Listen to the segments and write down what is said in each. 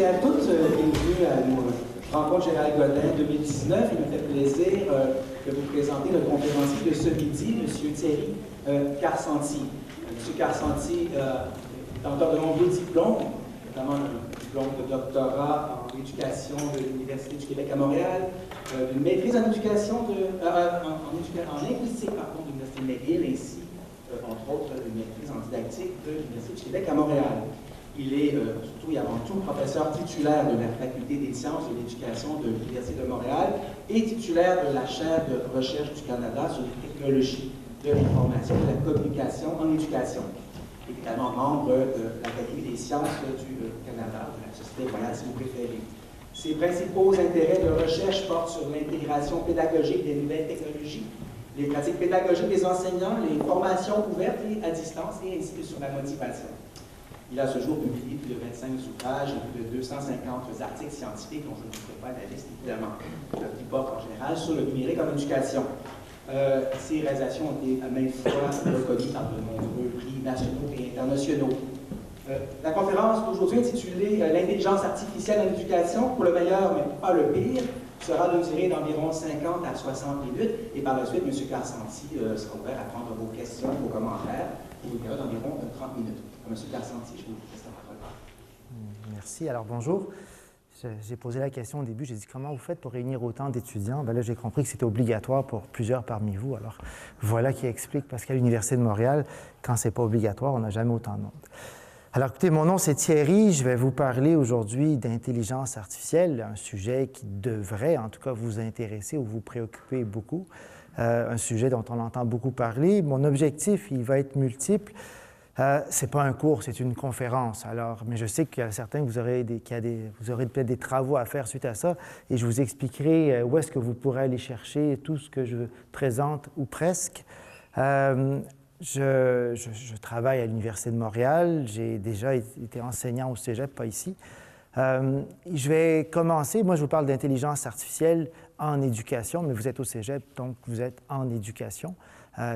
à toutes, bienvenue à nos rencontres Gérald Godin 2019. Il me fait plaisir de vous présenter notre conférencier de ce midi, M. Thierry Karsanti. M. Karsanti est auteur de nombreux diplômes, notamment un diplôme de doctorat en éducation de l'Université du Québec à Montréal, d'une maîtrise en éducation en linguistique de l'Université McGill, ainsi entre autres une maîtrise en didactique de l'Université du Québec à Montréal. Il est surtout et avant tout professeur titulaire de la Faculté des sciences de l'éducation de l'Université de Montréal et titulaire de la chaire de recherche du Canada sur les technologies de l'information et de la communication en éducation. Il est également membre de l'Académie des sciences du Canada, de la Société royale si vous préférez. Ses principaux intérêts de recherche portent sur l'intégration pédagogique des nouvelles technologies, les pratiques pédagogiques des enseignants, les formations ouvertes et à distance, et ainsi que sur la motivation. Il a à ce jour publié plus de 25 ouvrages et plus de 250 articles scientifiques, dont je ne vous ferai pas la liste, évidemment, qui portent en général sur le numérique en éducation. Ces réalisations ont été à maintes fois reconnues par de nombreux prix nationaux et internationaux. La conférence d'aujourd'hui intitulée « L'intelligence artificielle en éducation, pour le meilleur mais pas le pire » sera d'une durée d'environ 50 à 60 minutes et par la suite, M. Karsanti sera ouvert à prendre vos questions, vos commentaires pour une période d'environ 30 minutes. M. Karsanti, je vous laisse la parole. Merci. Alors, bonjour. J'ai posé la question au début, j'ai dit comment vous faites pour réunir autant d'étudiants? Bien là, j'ai compris que c'était obligatoire pour plusieurs parmi vous. Alors, voilà qui explique, parce qu'à l'Université de Montréal, quand ce n'est pas obligatoire, on n'a jamais autant de monde. Alors, écoutez, mon nom, c'est Thierry. Je vais vous parler aujourd'hui d'intelligence artificielle, un sujet qui devrait, en tout cas, vous intéresser ou vous préoccuper beaucoup, un sujet dont on entend beaucoup parler. Mon objectif, il va être multiple. Ce n'est pas un cours, c'est une conférence. Alors, mais je sais qu'il y a certains que vous aurez peut-être des travaux à faire suite à ça, et je vous expliquerai où est-ce que vous pourrez aller chercher tout ce que je présente, ou presque. Je travaille à l'Université de Montréal. J'ai déjà été enseignant au cégep, pas ici. Je vais commencer. Moi, je vous parle d'intelligence artificielle en éducation, mais vous êtes au cégep, donc vous êtes en éducation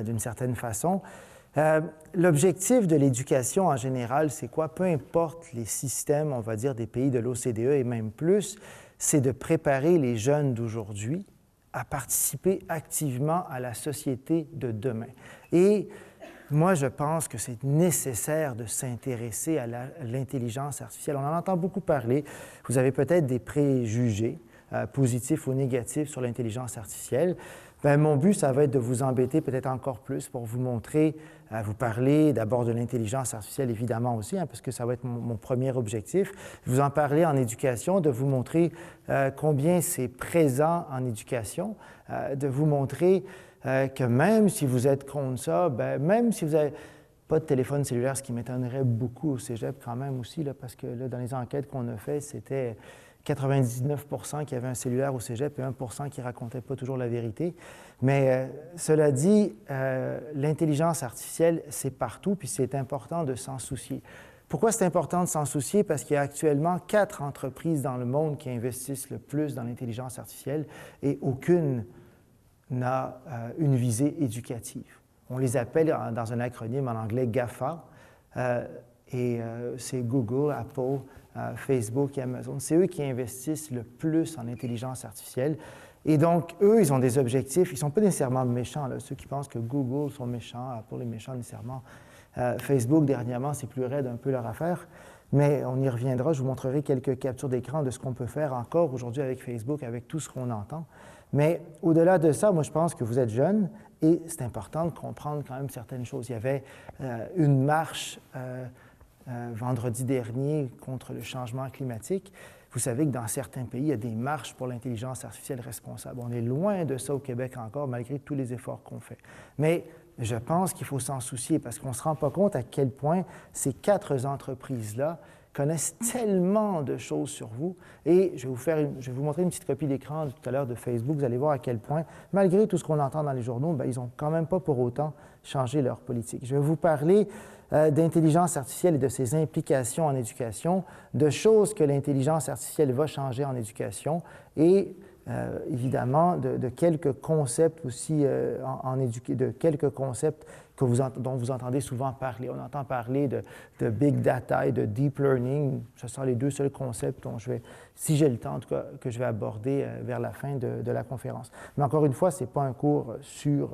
d'une certaine façon. L'objectif de l'éducation en général, c'est quoi? Peu importe les systèmes, on va dire, des pays de l'OCDE et même plus, c'est de préparer les jeunes d'aujourd'hui à participer activement à la société de demain. Et moi, je pense que c'est nécessaire de s'intéresser à l'intelligence artificielle. On en entend beaucoup parler. Vous avez peut-être des préjugés, positifs ou négatifs, sur l'intelligence artificielle. Bien, mon but, ça va être de vous embêter peut-être encore plus pour vous montrer, vous parler d'abord de l'intelligence artificielle, évidemment aussi, parce que ça va être mon premier objectif. Vous en parler en éducation, de vous montrer combien c'est présent en éducation, de vous montrer que même si vous êtes contre ça, bien, même si vous n'avez pas de téléphone cellulaire, ce qui m'étonnerait beaucoup au cégep quand même aussi, là, parce que là, dans les enquêtes qu'on a faites, c'était 99 % qui avaient un cellulaire au cégep et 1 % qui ne racontaient pas toujours la vérité. Mais cela dit, l'intelligence artificielle, c'est partout, puis c'est important de s'en soucier. Pourquoi c'est important de s'en soucier? Parce qu'il y a actuellement 4 entreprises dans le monde qui investissent le plus dans l'intelligence artificielle et aucune n'a une visée éducative. On les appelle dans un acronyme en anglais GAFA, c'est Google, Apple, Facebook et Amazon. C'est eux qui investissent le plus en intelligence artificielle. Et donc, eux, ils ont des objectifs. Ils ne sont pas nécessairement méchants, là. Ceux qui pensent que Google sont méchants, Apple est méchant nécessairement. Facebook, dernièrement, c'est plus raide un peu leur affaire. Mais on y reviendra. Je vous montrerai quelques captures d'écran de ce qu'on peut faire encore aujourd'hui avec Facebook, avec tout ce qu'on entend. Mais au-delà de ça, moi, je pense que vous êtes jeunes et c'est important de comprendre quand même certaines choses. Il y avait une marche vendredi dernier contre le changement climatique. Vous savez que dans certains pays, il y a des marches pour l'intelligence artificielle responsable. On est loin de ça au Québec encore, malgré tous les efforts qu'on fait. Mais je pense qu'il faut s'en soucier parce qu'on ne se rend pas compte à quel point ces 4 entreprises-là connaissent tellement de choses sur vous. Et je vais vous montrer une petite copie d'écran tout à l'heure de Facebook. Vous allez voir à quel point, malgré tout ce qu'on entend dans les journaux, bien, ils n'ont quand même pas pour autant changé leur politique. Je vais vous parler d'intelligence artificielle et de ses implications en éducation, de choses que l'intelligence artificielle va changer en éducation et évidemment de quelques concepts aussi de quelques concepts dont vous entendez souvent parler. On entend parler de big data et de deep learning. Ce sont les deux seuls concepts dont je vais, si j'ai le temps en tout cas, que je vais aborder vers la fin de la conférence. Mais encore une fois, ce n'est pas un cours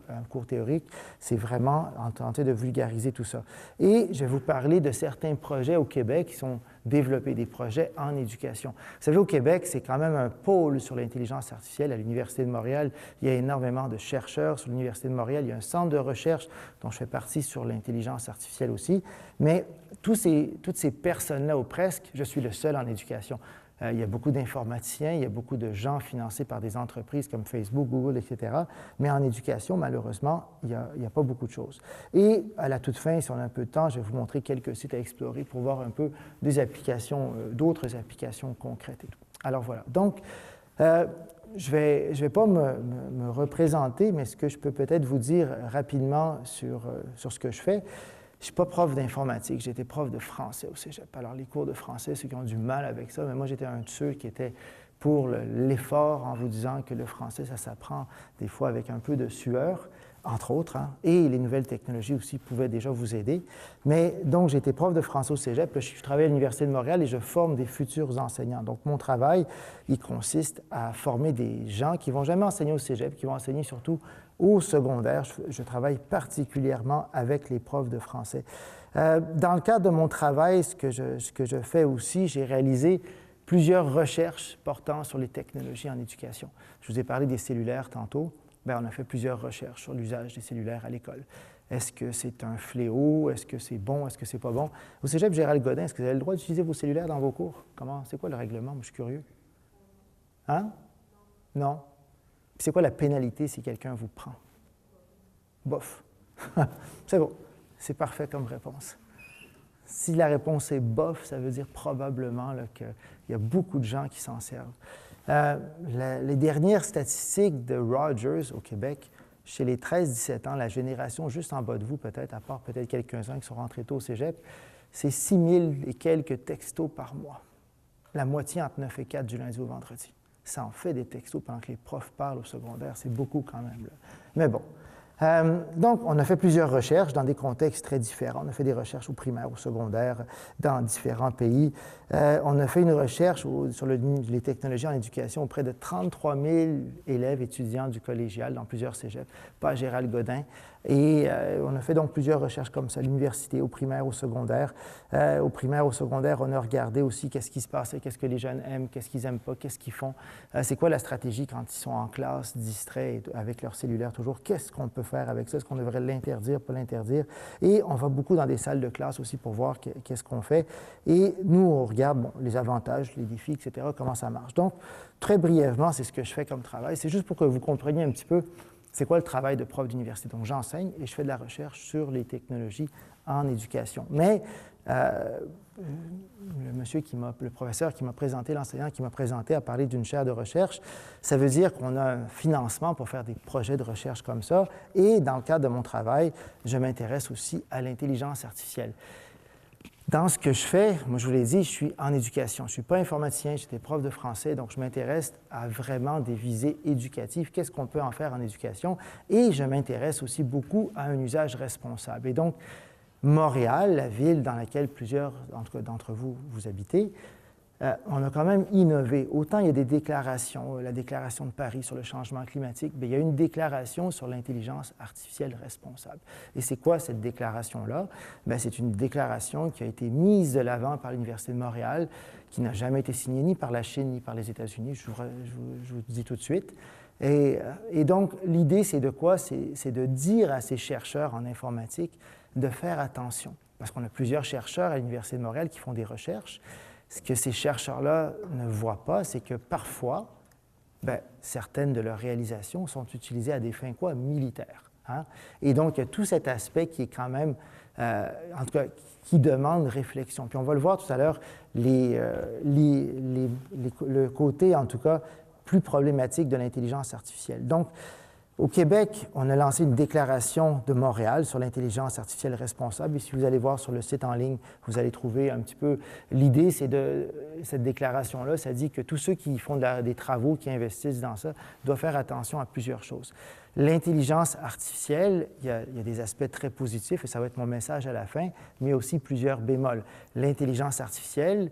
un cours théorique, c'est vraiment en tenter de vulgariser tout ça. Et je vais vous parler de certains projets au Québec qui sont développer des projets en éducation. Vous savez, au Québec, c'est quand même un pôle sur l'intelligence artificielle. À l'Université de Montréal, il y a énormément de chercheurs. Sur l'Université de Montréal, il y a un centre de recherche dont je fais partie sur l'intelligence artificielle aussi. Mais toutes ces personnes-là, ou presque, je suis le seul en éducation. Il y a beaucoup d'informaticiens, il y a beaucoup de gens financés par des entreprises comme Facebook, Google, etc. Mais en éducation, malheureusement, il n'y a pas beaucoup de choses. Et à la toute fin, si on a un peu de temps, je vais vous montrer quelques sites à explorer pour voir un peu des applications, d'autres applications concrètes et tout. Alors voilà. Donc, je vais pas me représenter, mais ce que je peux peut-être vous dire rapidement sur ce que je fais. Je ne suis pas prof d'informatique, j'étais prof de français au cégep. Alors, les cours de français, ceux qui ont du mal avec ça, mais moi, j'étais un de ceux qui était pour l'effort en vous disant que le français, ça s'apprend des fois avec un peu de sueur, entre autres, hein, et les nouvelles technologies aussi pouvaient déjà vous aider. Mais donc, j'étais prof de français au cégep, là, je travaille à l'Université de Montréal et je forme des futurs enseignants. Donc, mon travail, il consiste à former des gens qui ne vont jamais enseigner au cégep, qui vont enseigner surtout au secondaire. Je travaille particulièrement avec les profs de français. Dans le cadre de mon travail, ce que je fais aussi, j'ai réalisé plusieurs recherches portant sur les technologies en éducation. Je vous ai parlé des cellulaires tantôt. Bien, on a fait plusieurs recherches sur l'usage des cellulaires à l'école. Est-ce que c'est un fléau? Est-ce que c'est bon? Est-ce que c'est pas bon? Au cégep Gérald Godin, est-ce que vous avez le droit d'utiliser vos cellulaires dans vos cours? C'est quoi le règlement? Je suis curieux. Hein? Non? Puis c'est quoi la pénalité si quelqu'un vous prend? Bof. C'est bon. C'est parfait comme réponse. Si la réponse est bof, ça veut dire probablement qu'il y a beaucoup de gens qui s'en servent. Les dernières statistiques de Rogers au Québec, chez les 13-17 ans, la génération juste en bas de vous peut-être, à part peut-être quelques-uns qui sont rentrés tôt au cégep, c'est 6 000 et quelques textos par mois. La moitié entre 9 et 4 du lundi au vendredi. Ça en fait des textos pendant que les profs parlent au secondaire. C'est beaucoup quand même, là. Mais bon. Donc, on a fait plusieurs recherches dans des contextes très différents. On a fait des recherches au primaire, au secondaire, dans différents pays. On a fait une recherche sur les technologies en éducation auprès de 33 000 élèves étudiants du collégial dans plusieurs cégeps, pas à Gérald Godin. Et on a fait donc plusieurs recherches comme ça, à l'université, au primaire, au secondaire. Au primaire, au secondaire, on a regardé aussi qu'est-ce qui se passait, qu'est-ce que les jeunes aiment, qu'est-ce qu'ils n'aiment pas, qu'est-ce qu'ils font. C'est quoi la stratégie quand ils sont en classe, distraits avec leur cellulaire toujours? Qu'est-ce qu'on peut faire avec ça? Est-ce qu'on devrait l'interdire, pas l'interdire? Et on va beaucoup dans des salles de classe aussi pour voir qu'est-ce qu'on fait. Et nous, on regarde les avantages, les défis, etc., comment ça marche. Donc, très brièvement, c'est ce que je fais comme travail. C'est juste pour que vous compreniez un petit peu c'est quoi le travail de prof d'université. Donc, j'enseigne et je fais de la recherche sur les technologies en éducation. Mais le professeur qui m'a présenté, l'enseignant qui m'a présenté a parlé d'une chaire de recherche. Ça veut dire qu'on a un financement pour faire des projets de recherche comme ça. Et dans le cadre de mon travail, je m'intéresse aussi à l'intelligence artificielle. Dans ce que je fais, moi je vous l'ai dit, je suis en éducation. Je ne suis pas informaticien, j'étais prof de français, donc je m'intéresse à vraiment des visées éducatives. Qu'est-ce qu'on peut en faire en éducation? Et je m'intéresse aussi beaucoup à un usage responsable. Et donc, Montréal, la ville dans laquelle plusieurs d'entre vous habitez, on a quand même innové. Autant il y a des déclarations, la déclaration de Paris sur le changement climatique, bien, il y a une déclaration sur l'intelligence artificielle responsable. Et c'est quoi cette déclaration-là? Bien, c'est une déclaration qui a été mise de l'avant par l'Université de Montréal, qui n'a jamais été signée ni par la Chine ni par les États-Unis, je vous dis tout de suite. Et donc, l'idée, c'est de quoi? C'est de dire à ces chercheurs en informatique de faire attention. Parce qu'on a plusieurs chercheurs à l'Université de Montréal qui font des recherches. Ce que ces chercheurs-là ne voient pas, c'est que parfois, certaines de leurs réalisations sont utilisées à des fins quoi? Militaires. Hein? Et donc, il y a tout cet aspect qui est quand même, en tout cas, qui demande réflexion. Puis on va le voir tout à l'heure, le côté, en tout cas, plus problématique de l'intelligence artificielle. Donc, Au Québec, on a lancé une déclaration de Montréal sur l'intelligence artificielle responsable. Et si vous allez voir sur le site en ligne, vous allez trouver un petit peu l'idée, c'est de cette déclaration-là, ça dit que tous ceux qui font des travaux, qui investissent dans ça, doivent faire attention à plusieurs choses. L'intelligence artificielle, il y a des aspects très positifs, et ça va être mon message à la fin, mais aussi plusieurs bémols. L'intelligence artificielle,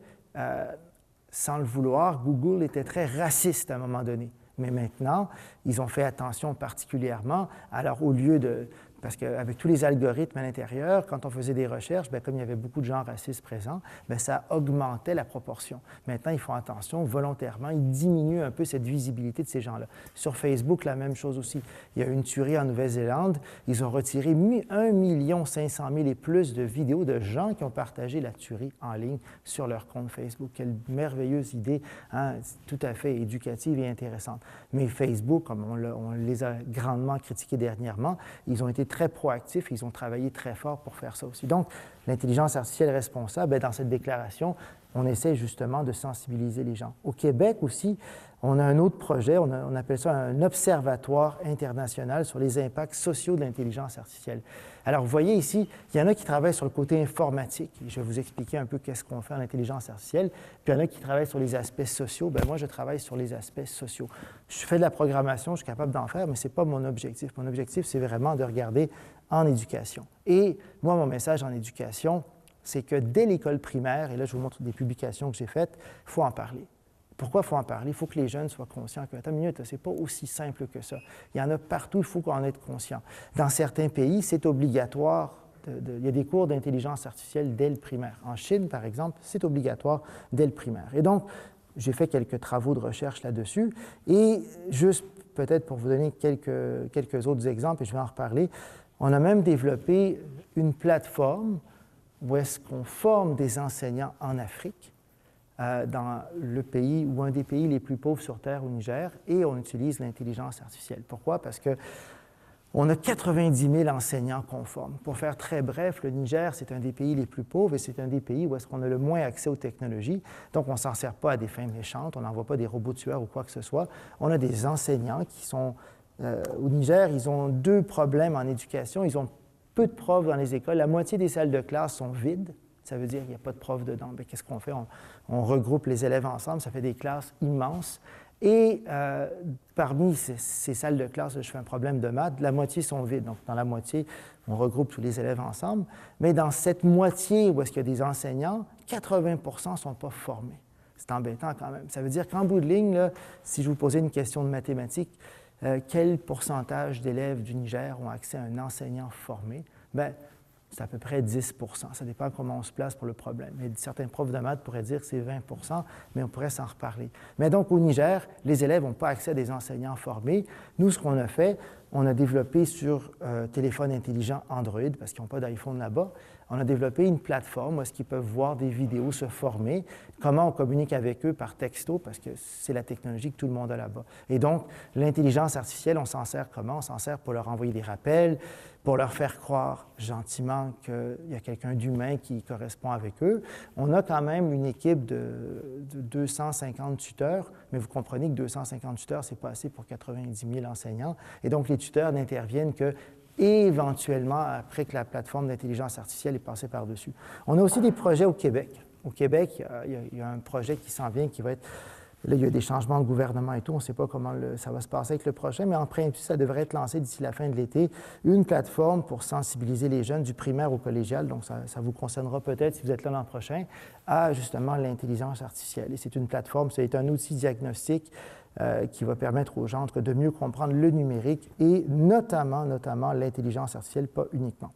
sans le vouloir, Google était très raciste à un moment donné. Mais maintenant, ils ont fait attention particulièrement. Alors, au lieu de... Parce qu'avec tous les algorithmes à l'intérieur, quand on faisait des recherches, bien, comme il y avait beaucoup de gens racistes présents, bien, ça augmentait la proportion. Maintenant, ils font attention volontairement, ils diminuent un peu cette visibilité de ces gens-là. Sur Facebook, la même chose aussi. Il y a eu une tuerie en Nouvelle-Zélande, ils ont retiré 1 500 000 et plus de vidéos de gens qui ont partagé la tuerie en ligne sur leur compte Facebook. Quelle merveilleuse idée, hein, tout à fait éducative et intéressante. Mais Facebook, comme on les a grandement critiqués dernièrement, ils ont été très proactifs, ils ont travaillé très fort pour faire ça aussi. Donc, l'intelligence artificielle responsable, bien, dans cette déclaration, on essaie justement de sensibiliser les gens. Au Québec aussi, on a un autre projet, on appelle ça un observatoire international sur les impacts sociaux de l'intelligence artificielle. Alors, vous voyez ici, il y en a qui travaillent sur le côté informatique. Je vais vous expliquer un peu qu'est-ce qu'on fait en intelligence artificielle. Puis il y en a qui travaillent sur les aspects sociaux. Bien, moi, je travaille sur les aspects sociaux. Je fais de la programmation, je suis capable d'en faire, mais ce n'est pas mon objectif. Mon objectif, c'est vraiment de regarder en éducation. Et moi, mon message en éducation, c'est que dès l'école primaire, et là, je vous montre des publications que j'ai faites, il faut en parler. Pourquoi il faut en parler? Il faut que les jeunes soient conscients que, attends une minute, ce n'est pas aussi simple que ça. Il y en a partout, il faut qu'on en ait conscient. Dans certains pays, c'est obligatoire. Il y a des cours d'intelligence artificielle dès le primaire. En Chine, par exemple, c'est obligatoire dès le primaire. Et donc, j'ai fait quelques travaux de recherche là-dessus. Et juste peut-être pour vous donner quelques autres exemples, et je vais en reparler, on a même développé une plateforme où est-ce qu'on forme des enseignants en Afrique, dans le pays ou un des pays les plus pauvres sur Terre, au Niger, et on utilise l'intelligence artificielle. Pourquoi? Parce qu'on a 90 000 enseignants qu'on forme. Pour faire très bref, le Niger, c'est un des pays les plus pauvres et c'est un des pays où est-ce qu'on a le moins accès aux technologies. Donc, on ne s'en sert pas à des fins méchantes, on n'envoie pas des robots tueurs ou quoi que ce soit. On a des enseignants qui sont... au Niger, ils ont 2 problèmes en éducation. Ils ont peu de profs dans les écoles. La moitié des salles de classe sont vides. Ça veut dire qu'il n'y a pas de profs dedans. Bien, qu'est-ce qu'on fait? On regroupe les élèves ensemble, ça fait des classes immenses. Et parmi ces salles de classe, je fais un problème de maths, la moitié sont vides. Donc, dans la moitié, on regroupe tous les élèves ensemble. Mais dans cette moitié où est-ce qu'il y a des enseignants, 80 ne sont pas formés. C'est embêtant quand même. Ça veut dire qu'en bout de ligne, là, si je vous posais une question de mathématiques, quel pourcentage d'élèves du Niger ont accès à un enseignant formé? Bien, c'est à peu près 10 %. Ça dépend comment on se place pour le problème. Et certains profs de maths pourraient dire que c'est 20 %, mais on pourrait s'en reparler. Mais donc, au Niger, les élèves n'ont pas accès à des enseignants formés. Nous, ce qu'on a fait, on a développé sur téléphone intelligent Android, parce qu'ils n'ont pas d'iPhone là-bas, on a développé une plateforme où est-ce qu'ils peuvent voir des vidéos, se former, comment on communique avec eux par texto, parce que c'est la technologie que tout le monde a là-bas. Et donc, l'intelligence artificielle, on s'en sert comment? On s'en sert pour leur envoyer des rappels, pour leur faire croire gentiment qu'il y a quelqu'un d'humain qui correspond avec eux. On a quand même une équipe de 250 tuteurs, mais vous comprenez que 250 tuteurs, ce n'est pas assez pour 90 000 enseignants. Et donc, les tuteurs n'interviennent que éventuellement après que la plateforme d'intelligence artificielle est passée par-dessus. On a aussi des projets au Québec. Au Québec, il y a un projet qui s'en vient qui va être... Là, il y a des changements de gouvernement et tout. On ne sait pas comment ça va se passer avec le prochain, mais en principe, ça devrait être lancé d'ici la fin de l'été. Une plateforme pour sensibiliser les jeunes du primaire au collégial, donc ça vous concernera peut-être si vous êtes là l'an prochain, à justement l'intelligence artificielle. Et c'est une plateforme, c'est un outil diagnostique qui va permettre aux gens de mieux comprendre le numérique et notamment l'intelligence artificielle, pas uniquement.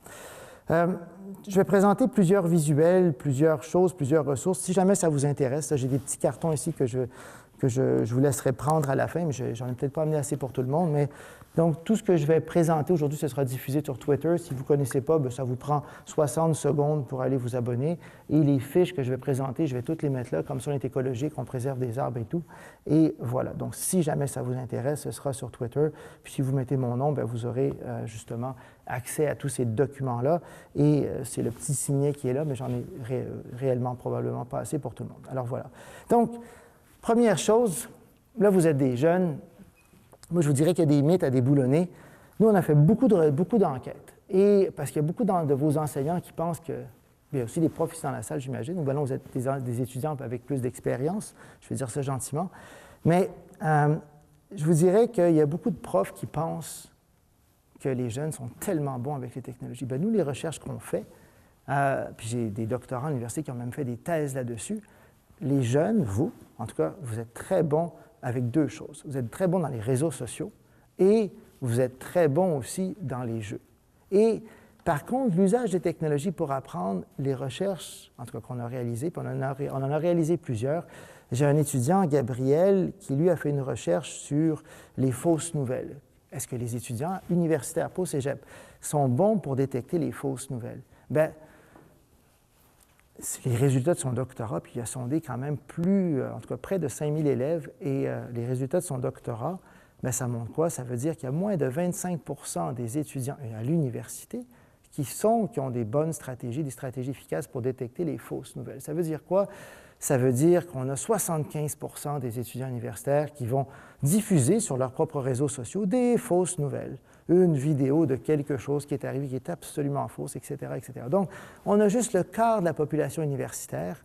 Je vais présenter plusieurs visuels, plusieurs choses, plusieurs ressources. Si jamais ça vous intéresse, j'ai des petits cartons ici que je vous laisserai prendre à la fin, mais j'en ai peut-être pas amené assez pour tout le monde. Mais donc, tout ce que je vais présenter aujourd'hui, ce sera diffusé sur Twitter. Si vous ne connaissez pas, bien, ça vous prend 60 secondes pour aller vous abonner. Et les fiches que je vais présenter, je vais toutes les mettre là, comme ça on est écologique, on préserve des arbres et tout. Et voilà. Donc, si jamais ça vous intéresse, ce sera sur Twitter. Puis si vous mettez mon nom, bien, vous aurez justement accès à tous ces documents-là. Et c'est le petit signet qui est là, mais j'en ai réellement probablement pas assez pour tout le monde. Alors voilà. Donc, première chose, là, vous êtes des jeunes. moi, je vous dirais qu'il y a des mythes à déboulonner. Nous, on a fait beaucoup d'enquêtes. Et parce qu'il y a beaucoup de vos enseignants qui pensent que... Il y a aussi des profs ici dans la salle, j'imagine. Ou bien là, vous êtes des étudiants avec plus d'expérience. Je vais dire ça gentiment. Mais je vous dirais qu'il y a beaucoup de profs qui pensent que les jeunes sont tellement bons avec les technologies. Bien, nous, les recherches qu'on fait, puis j'ai des doctorants à l'université qui ont même fait des thèses là-dessus, les jeunes, vous, en tout cas, vous êtes très bons avec deux choses. Vous êtes très bons dans les réseaux sociaux et vous êtes très bons aussi dans les jeux. Et par contre, l'usage des technologies pour apprendre, les recherches, en tout cas qu'on a réalisées, puis on en a réalisé plusieurs. J'ai un étudiant, Gabriel, qui lui a fait une recherche sur les fausses nouvelles. Est-ce que les étudiants universitaires post-cégep sont bons pour détecter les fausses nouvelles? Bien, les résultats de son doctorat, puis il a sondé quand même en tout cas près de 5000 élèves, et les résultats de son doctorat, bien, ça montre quoi? Ça veut dire qu'il y a moins de 25 % des étudiants à l'université qui ont des bonnes stratégies, des stratégies efficaces pour détecter les fausses nouvelles. Ça veut dire quoi? Ça veut dire qu'on a 75 % des étudiants universitaires qui vont diffuser sur leurs propres réseaux sociaux des fausses nouvelles, une vidéo de quelque chose qui est arrivé qui est absolument fausse, etc., etc. Donc, on a juste le quart de la population universitaire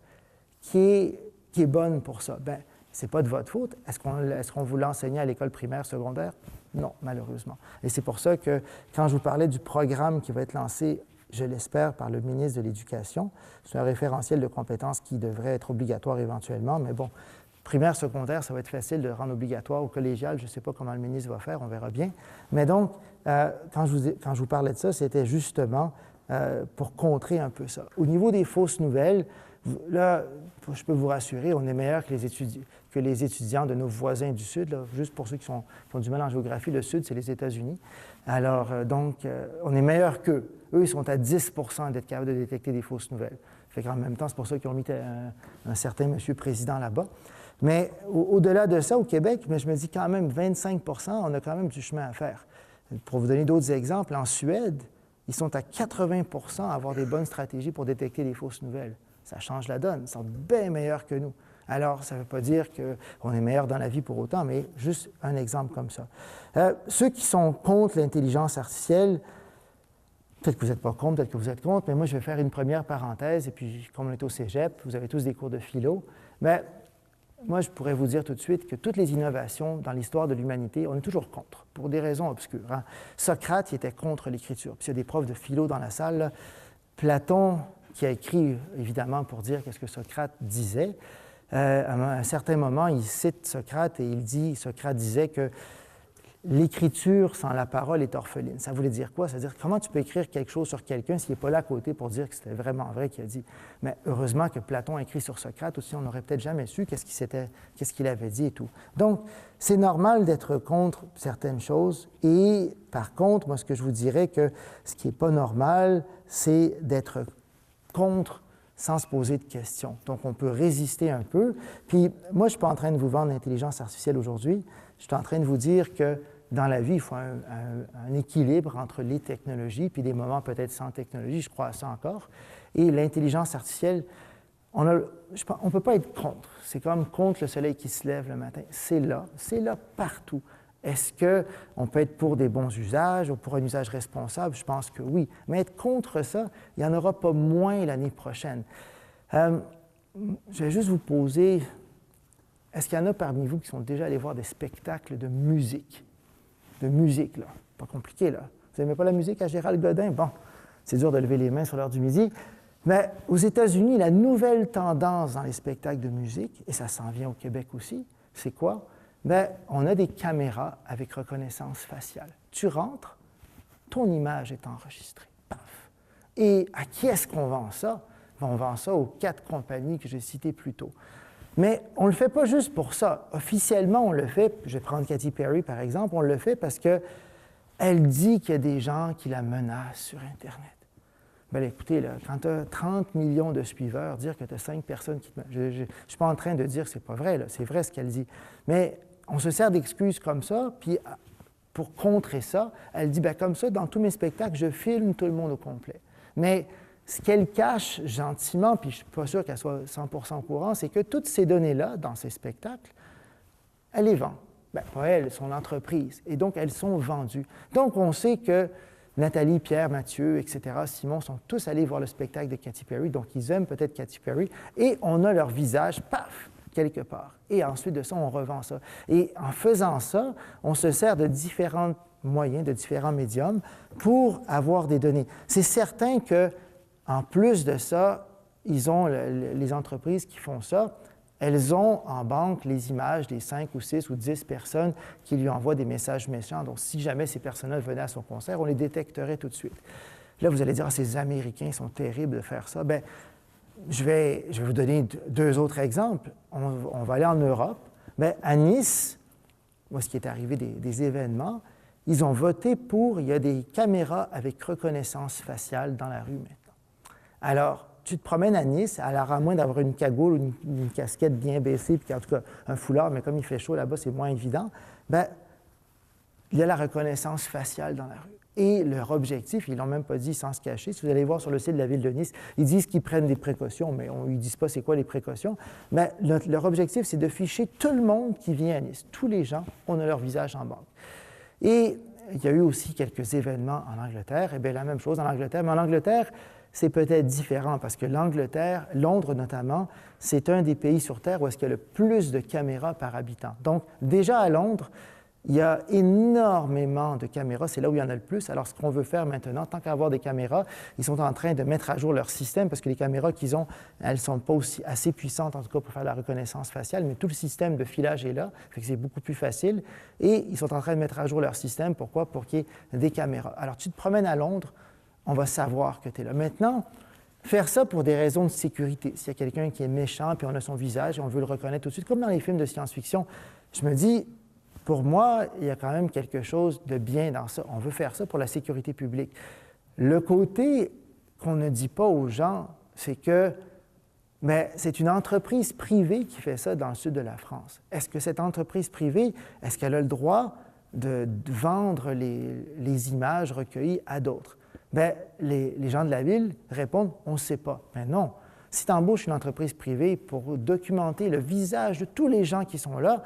qui est bonne pour ça. Bien, ce n'est pas de votre faute. Est-ce qu'on vous l'enseignait à l'école primaire, secondaire? Non, malheureusement. Et c'est pour ça que quand je vous parlais du programme qui va être lancé, je l'espère, par le ministre de l'Éducation, c'est un référentiel de compétences qui devrait être obligatoire éventuellement, mais bon, primaire, secondaire, ça va être facile de rendre obligatoire. Au collégial, je ne sais pas comment le ministre va faire, on verra bien. Mais donc, quand je vous parlais de ça, c'était justement pour contrer un peu ça. Au niveau des fausses nouvelles, là, je peux vous rassurer, on est meilleur que les étudiants de nos voisins du Sud. Là. Juste pour ceux qui ont du mal en géographie, le Sud, c'est les États-Unis. Alors, donc, on est meilleur qu'eux. Eux, ils sont à 10 % d'être capables de détecter des fausses nouvelles. Fait qu'en même temps, c'est pour ça qu'ils ont mis un certain monsieur président là-bas. Mais au-delà de ça, au Québec, mais je me dis quand même 25 %, on a quand même du chemin à faire. Pour vous donner d'autres exemples, en Suède, ils sont à 80 % à avoir des bonnes stratégies pour détecter les fausses nouvelles. Ça change la donne. Ils sont bien meilleurs que nous. Alors, ça ne veut pas dire qu'on est meilleur dans la vie pour autant, mais juste un exemple comme ça. Ceux qui sont contre l'intelligence artificielle, peut-être que vous n'êtes pas contre, peut-être que vous êtes contre, mais moi, je vais faire une première parenthèse, et puis, comme on est au cégep, vous avez tous des cours de philo, mais moi, je pourrais vous dire tout de suite que toutes les innovations dans l'histoire de l'humanité, on est toujours contre, pour des raisons obscures. Hein. Socrate, il était contre l'écriture. Puis il y a des profs de philo dans la salle. Là. Platon, qui a écrit, évidemment, pour dire qu'est-ce que Socrate disait, à un certain moment, il cite Socrate et il dit, Socrate disait que l'écriture sans la parole est orpheline. Ça voulait dire quoi? C'est-à-dire, comment tu peux écrire quelque chose sur quelqu'un s'il n'est pas là à côté pour dire que c'était vraiment vrai qu'il a dit? Mais heureusement que Platon a écrit sur Socrate aussi, on n'aurait peut-être jamais su qu'est-ce qu'il avait dit et tout. Donc, c'est normal d'être contre certaines choses et, par contre, moi, ce que je vous dirais que ce qui n'est pas normal, c'est d'être contre sans se poser de questions. Donc, on peut résister un peu. Puis, moi, je ne suis pas en train de vous vendre l'intelligence artificielle aujourd'hui. Je suis en train de vous dire que dans la vie, il faut un équilibre entre les technologies puis des moments peut-être sans technologie. Je crois à ça encore. Et l'intelligence artificielle, on ne peut pas être contre. C'est comme contre le soleil qui se lève le matin. C'est là partout. Est-ce qu'on peut être pour des bons usages ou pour un usage responsable? Je pense que oui. Mais être contre ça, il n'y en aura pas moins l'année prochaine. Je vais juste vous poser, est-ce qu'il y en a parmi vous qui sont déjà allés voir des spectacles de musique? De musique, là. Pas compliqué, là. Vous n'aimez pas la musique à Gérald Godin? Bon, c'est dur de lever les mains sur l'heure du midi. Mais aux États-Unis, la nouvelle tendance dans les spectacles de musique, et ça s'en vient au Québec aussi, c'est quoi? Bien, on a des caméras avec reconnaissance faciale. Tu rentres, ton image est enregistrée. Paf! Et à qui est-ce qu'on vend ça? Bien, on vend ça aux 4 compagnies que j'ai citées plus tôt. Mais on ne le fait pas juste pour ça. Officiellement, on le fait, je vais prendre Katy Perry par exemple, on le fait parce qu'elle dit qu'il y a des gens qui la menacent sur Internet. Bien, écoutez, là, quand tu as 30 millions de suiveurs, dire que tu as 5 personnes qui te menacent, je ne suis pas en train de dire que ce n'est pas vrai, là, c'est vrai ce qu'elle dit. Mais on se sert d'excuses comme ça, puis pour contrer ça, elle dit, bien, comme ça, dans tous mes spectacles, je filme tout le monde au complet. Mais ce qu'elle cache gentiment, puis je ne suis pas sûr qu'elle soit 100% au courant, c'est que toutes ces données-là, dans ces spectacles, elle les vend. Bien, pas elle, son entreprise. Et donc, elles sont vendues. Donc, on sait que Nathalie, Pierre, Mathieu, etc., Simon sont tous allés voir le spectacle de Katy Perry, donc ils aiment peut-être Katy Perry, et on a leur visage, paf, quelque part. Et ensuite de ça, on revend ça. Et en faisant ça, on se sert de différents moyens, de différents médiums pour avoir des données. C'est certain qu'en plus de ça, ils ont les entreprises qui font ça, elles ont en banque les images des 5 ou 6 ou 10 personnes qui lui envoient des messages méchants. Donc, si jamais ces personnes-là venaient à son concert, on les détecterait tout de suite. Là, vous allez dire, ah, ces Américains sont terribles de faire ça. Bien, je vais vous donner 2 autres exemples. On va aller en Europe. Bien, à Nice, moi, ce qui est arrivé des événements, ils ont voté pour, il y a des caméras avec reconnaissance faciale dans la rue maintenant. Alors, tu te promènes à Nice, alors à moins d'avoir une cagoule ou une casquette bien baissée, puis en tout cas un foulard, mais comme il fait chaud là-bas, c'est moins évident, bien, il y a la reconnaissance faciale dans la rue. Et leur objectif, ils ne l'ont même pas dit sans se cacher, si vous allez voir sur le site de la Ville de Nice, ils disent qu'ils prennent des précautions, mais ils ne disent pas c'est quoi les précautions. Mais leur objectif, c'est de ficher tout le monde qui vient à Nice. Tous les gens, on a leur visage en banque. Et il y a eu aussi quelques événements en Angleterre. Eh bien, la même chose en Angleterre, mais en Angleterre, c'est peut-être différent parce que l'Angleterre, Londres notamment, c'est un des pays sur Terre où est-ce qu'il y a le plus de caméras par habitant. Donc, déjà à Londres, il y a énormément de caméras, c'est là où il y en a le plus. Alors, ce qu'on veut faire maintenant, tant qu'à avoir des caméras, ils sont en train de mettre à jour leur système parce que les caméras qu'ils ont, elles ne sont pas aussi assez puissantes, en tout cas pour faire la reconnaissance faciale, mais tout le système de filage est là, fait que c'est beaucoup plus facile. Et ils sont en train de mettre à jour leur système. Pourquoi? Pour qu'il y ait des caméras. Alors, tu te promènes à Londres, on va savoir que tu es là. Maintenant, faire ça pour des raisons de sécurité. S'il y a quelqu'un qui est méchant, puis on a son visage et on veut le reconnaître tout de suite, comme dans les films de science-fiction, je me dis, pour moi, il y a quand même quelque chose de bien dans ça. On veut faire ça pour la sécurité publique. Le côté qu'on ne dit pas aux gens, c'est que c'est une entreprise privée qui fait ça dans le sud de la France. Est-ce que cette entreprise privée, est-ce qu'elle a le droit de vendre les images recueillies à d'autres? Bien, les gens de la ville répondent « on ne sait pas ». Mais non, si tu embauches une entreprise privée pour documenter le visage de tous les gens qui sont là,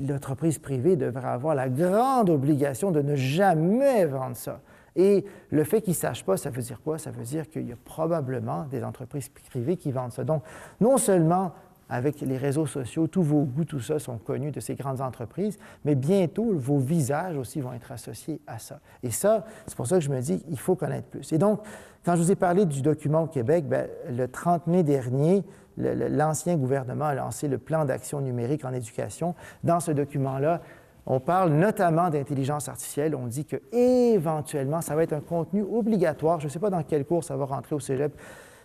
l'entreprise privée devrait avoir la grande obligation de ne jamais vendre ça. Et le fait qu'ils ne sachent pas, ça veut dire quoi? Ça veut dire qu'il y a probablement des entreprises privées qui vendent ça. Donc, non seulement avec les réseaux sociaux, tous vos goûts, tout ça sont connus de ces grandes entreprises, mais bientôt, vos visages aussi vont être associés à ça. Et ça, c'est pour ça que je me dis qu'il faut connaître plus. Et donc, quand je vous ai parlé du document au Québec, bien, le 30 mai dernier, l'ancien gouvernement a lancé le plan d'action numérique en éducation. Dans ce document-là, on parle notamment d'intelligence artificielle. On dit qu'éventuellement, ça va être un contenu obligatoire. Je ne sais pas dans quel cours ça va rentrer au cégep.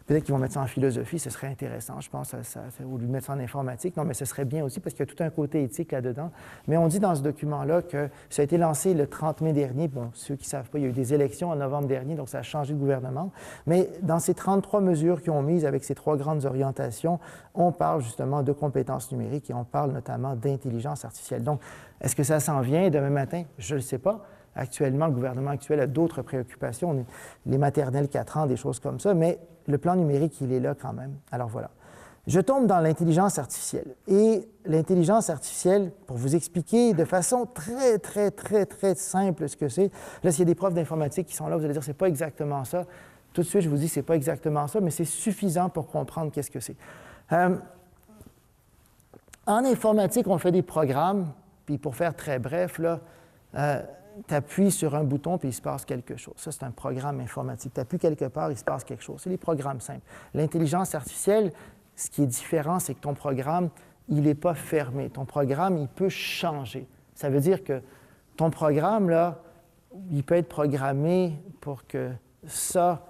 Peut-être qu'ils vont mettre ça en philosophie, ce serait intéressant, je pense, ou lui mettre ça en informatique. Non, mais ce serait bien aussi parce qu'il y a tout un côté éthique là-dedans. Mais on dit dans ce document-là que ça a été lancé le 30 mai dernier. Bon, ceux qui ne savent pas, il y a eu des élections en novembre dernier, donc ça a changé de gouvernement. Mais dans ces 33 mesures qu'ils ont mises avec ces 3 grandes orientations, on parle justement de compétences numériques et on parle notamment d'intelligence artificielle. Donc, est-ce que ça s'en vient demain matin? Je ne le sais pas. Actuellement, le gouvernement actuel a d'autres préoccupations, les maternelles 4 ans, des choses comme ça, mais le plan numérique, il est là quand même. Alors voilà. Je tombe dans l'intelligence artificielle. Et l'intelligence artificielle, pour vous expliquer de façon très, très, très, très simple ce que c'est, là, s'il y a des profs d'informatique qui sont là, vous allez dire, c'est pas exactement ça. Tout de suite, je vous dis, c'est pas exactement ça, mais c'est suffisant pour comprendre qu'est-ce que c'est. En informatique, on fait des programmes, puis pour faire très bref, là, tu appuies sur un bouton puis il se passe quelque chose. Ça, c'est un programme informatique. Tu appuies quelque part, il se passe quelque chose. C'est des programmes simples. L'intelligence artificielle, ce qui est différent, c'est que ton programme, il n'est pas fermé. Ton programme, il peut changer. Ça veut dire que ton programme, là, il peut être programmé pour que ça,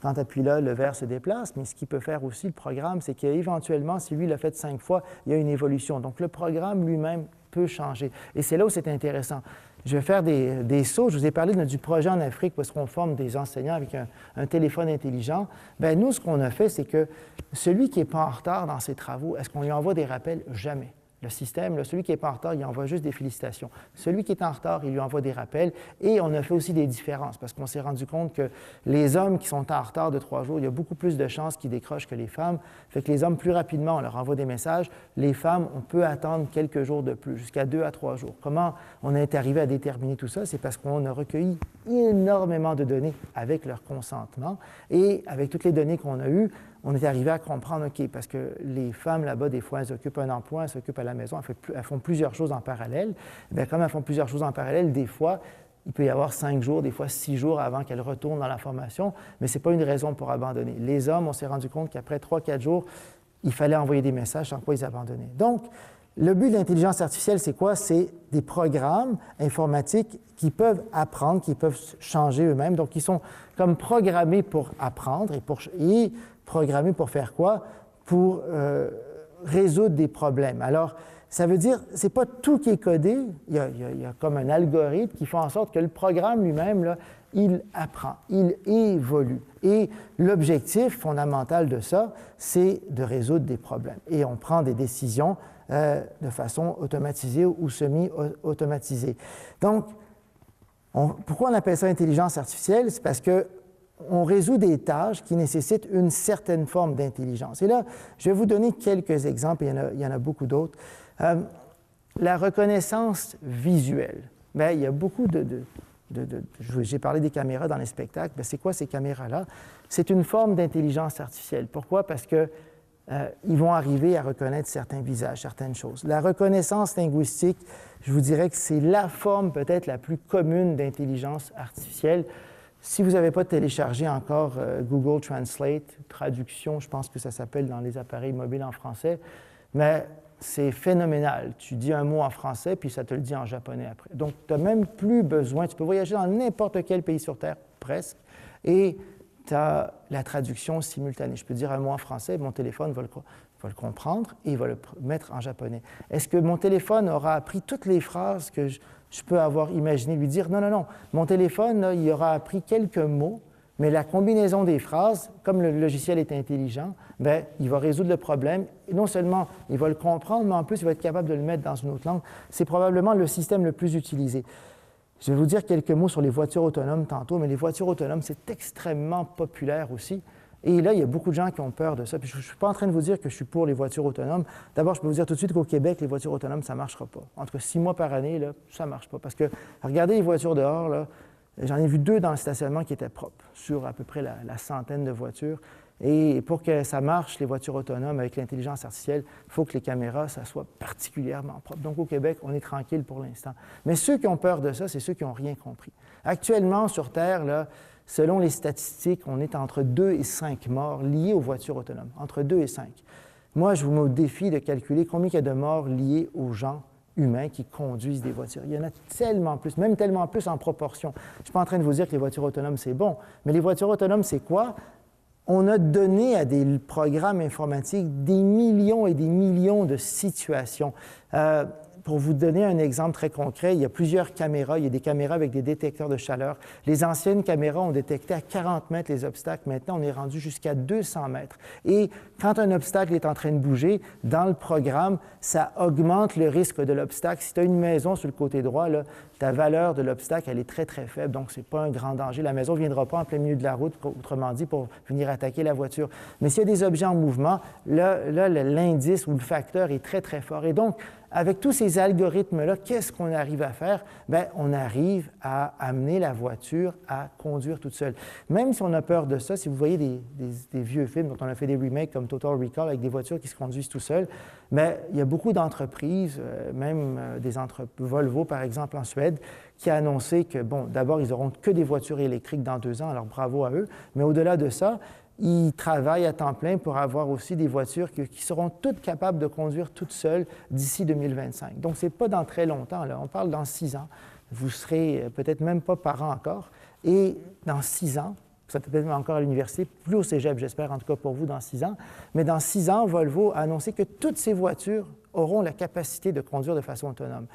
quand tu appuies là, le verre se déplace, mais ce qu'il peut faire aussi, le programme, c'est qu'éventuellement, si lui l'a fait 5 fois, il y a une évolution. Donc, le programme lui-même peut changer. Et c'est là où c'est intéressant. Je vais faire des sauts. Je vous ai parlé du projet en Afrique parce qu'on forme des enseignants avec un téléphone intelligent. Bien, nous, ce qu'on a fait, c'est que celui qui n'est pas en retard dans ses travaux, est-ce qu'on lui envoie des rappels? Jamais. Le système, là, celui qui n'est pas en retard, il envoie juste des félicitations. Celui qui est en retard, il lui envoie des rappels. Et on a fait aussi des différences parce qu'on s'est rendu compte que les hommes qui sont en retard de 3 jours, il y a beaucoup plus de chances qu'ils décrochent que les femmes. Fait que les hommes, plus rapidement, on leur envoie des messages. Les femmes, on peut attendre quelques jours de plus, jusqu'à 2 à 3 jours. Comment on est arrivé à déterminer tout ça? C'est parce qu'on a recueilli énormément de données avec leur consentement. Et avec toutes les données qu'on a eues, on est arrivé à comprendre, OK, parce que les femmes là-bas, des fois, elles occupent un emploi, elles s'occupent à la maison, elles font plusieurs choses en parallèle. Bien, comme elles font plusieurs choses en parallèle, des fois, il peut y avoir 5 jours, des fois 6 jours avant qu'elles retournent dans la formation, mais ce n'est pas une raison pour abandonner. Les hommes, on s'est rendu compte qu'après 3-4 jours, il fallait envoyer des messages sans quoi ils abandonnaient. Donc, le but de l'intelligence artificielle, c'est quoi? C'est des programmes informatiques qui peuvent apprendre, qui peuvent changer eux-mêmes. Donc, ils sont comme programmés pour apprendre et programmés pour faire quoi? Pour résoudre des problèmes. Alors, ça veut dire, ce n'est pas tout qui est codé, il y a comme un algorithme qui fait en sorte que le programme lui-même, là, il apprend, il évolue. Et l'objectif fondamental de ça, c'est de résoudre des problèmes. Et on prend des décisions de façon automatisée ou semi-automatisée. Donc, pourquoi on appelle ça intelligence artificielle? C'est parce que on résout des tâches qui nécessitent une certaine forme d'intelligence. Et là, je vais vous donner quelques exemples, il y en a beaucoup d'autres. La reconnaissance visuelle. Bien, il y a beaucoup j'ai parlé des caméras dans les spectacles. Bien, c'est quoi ces caméras-là? C'est une forme d'intelligence artificielle. Pourquoi? Parce que ils vont arriver à reconnaître certains visages, certaines choses. La reconnaissance linguistique, je vous dirais que c'est la forme peut-être la plus commune d'intelligence artificielle. Si vous n'avez pas téléchargé encore Google Translate, traduction, je pense que ça s'appelle dans les appareils mobiles en français, mais c'est phénoménal. Tu dis un mot en français, puis ça te le dit en japonais après. Donc, tu n'as même plus besoin, tu peux voyager dans n'importe quel pays sur Terre, presque, et tu as la traduction simultanée. Je peux dire un mot en français, mon téléphone va le comprendre et il va le mettre en japonais. Est-ce que mon téléphone aura appris toutes les phrases que je peux avoir imaginé lui dire? Non, non, non. Mon téléphone, là, il aura appris quelques mots, mais la combinaison des phrases, comme le logiciel est intelligent, bien, il va résoudre le problème. Et non seulement il va le comprendre, mais en plus, il va être capable de le mettre dans une autre langue. C'est probablement le système le plus utilisé. Je vais vous dire quelques mots sur les voitures autonomes tantôt, mais les voitures autonomes, c'est extrêmement populaire aussi. Et là, il y a beaucoup de gens qui ont peur de ça. Puis je ne suis pas en train de vous dire que je suis pour les voitures autonomes. D'abord, je peux vous dire tout de suite qu'au Québec, les voitures autonomes, ça ne marchera pas. Entre 6 mois par année, là, ça ne marche pas. Parce que, regardez les voitures dehors, là, j'en ai vu 2 dans le stationnement qui étaient propres, sur à peu près la centaine de voitures. Et pour que ça marche, les voitures autonomes, avec l'intelligence artificielle, il faut que les caméras, ça soit particulièrement propre. Donc, au Québec, on est tranquille pour l'instant. Mais ceux qui ont peur de ça, c'est ceux qui n'ont rien compris. Actuellement, sur Terre, là, selon les statistiques, on est entre 2 et 5 morts liés aux voitures autonomes, entre 2 et 5. Moi, je vous mets au défi de calculer combien il y a de morts liés aux gens humains qui conduisent des voitures. Il y en a tellement plus, même tellement plus en proportion. Je ne suis pas en train de vous dire que les voitures autonomes, c'est bon, mais les voitures autonomes, c'est quoi? On a donné à des programmes informatiques des millions et des millions de situations. Pour vous donner un exemple très concret, il y a plusieurs caméras. Il y a des caméras avec des détecteurs de chaleur. Les anciennes caméras ont détecté à 40 mètres les obstacles. Maintenant, on est rendu jusqu'à 200 mètres. Et quand un obstacle est en train de bouger, dans le programme, ça augmente le risque de l'obstacle. Si tu as une maison sur le côté droit, là, ta valeur de l'obstacle, elle est très, très faible. Donc, ce n'est pas un grand danger. La maison ne viendra pas en plein milieu de la route, autrement dit, pour venir attaquer la voiture. Mais s'il y a des objets en mouvement, là l'indice ou le facteur est très, très fort. Et donc, avec tous ces algorithmes-là, qu'est-ce qu'on arrive à faire? Bien, on arrive à amener la voiture à conduire toute seule. Même si on a peur de ça, si vous voyez des vieux films dont on a fait des remakes comme Total Recall avec des voitures qui se conduisent tout seules, bien, il y a beaucoup d'entreprises, même Volvo, par exemple, en Suède, qui a annoncé que, bon, d'abord, ils n'auront que des voitures électriques dans 2 ans, alors bravo à eux, mais au-delà de ça, ils travaillent à temps plein pour avoir aussi des voitures qui seront toutes capables de conduire toutes seules d'ici 2025. Donc, ce n'est pas dans très longtemps, là. On parle dans 6 ans. Vous serez peut-être même pas parents encore. Et dans 6 ans, vous serez peut-être encore à l'université, plus au cégep, j'espère, en tout cas pour vous, dans 6 ans. Mais dans 6 ans, Volvo a annoncé que toutes ces voitures auront la capacité de conduire de façon autonome.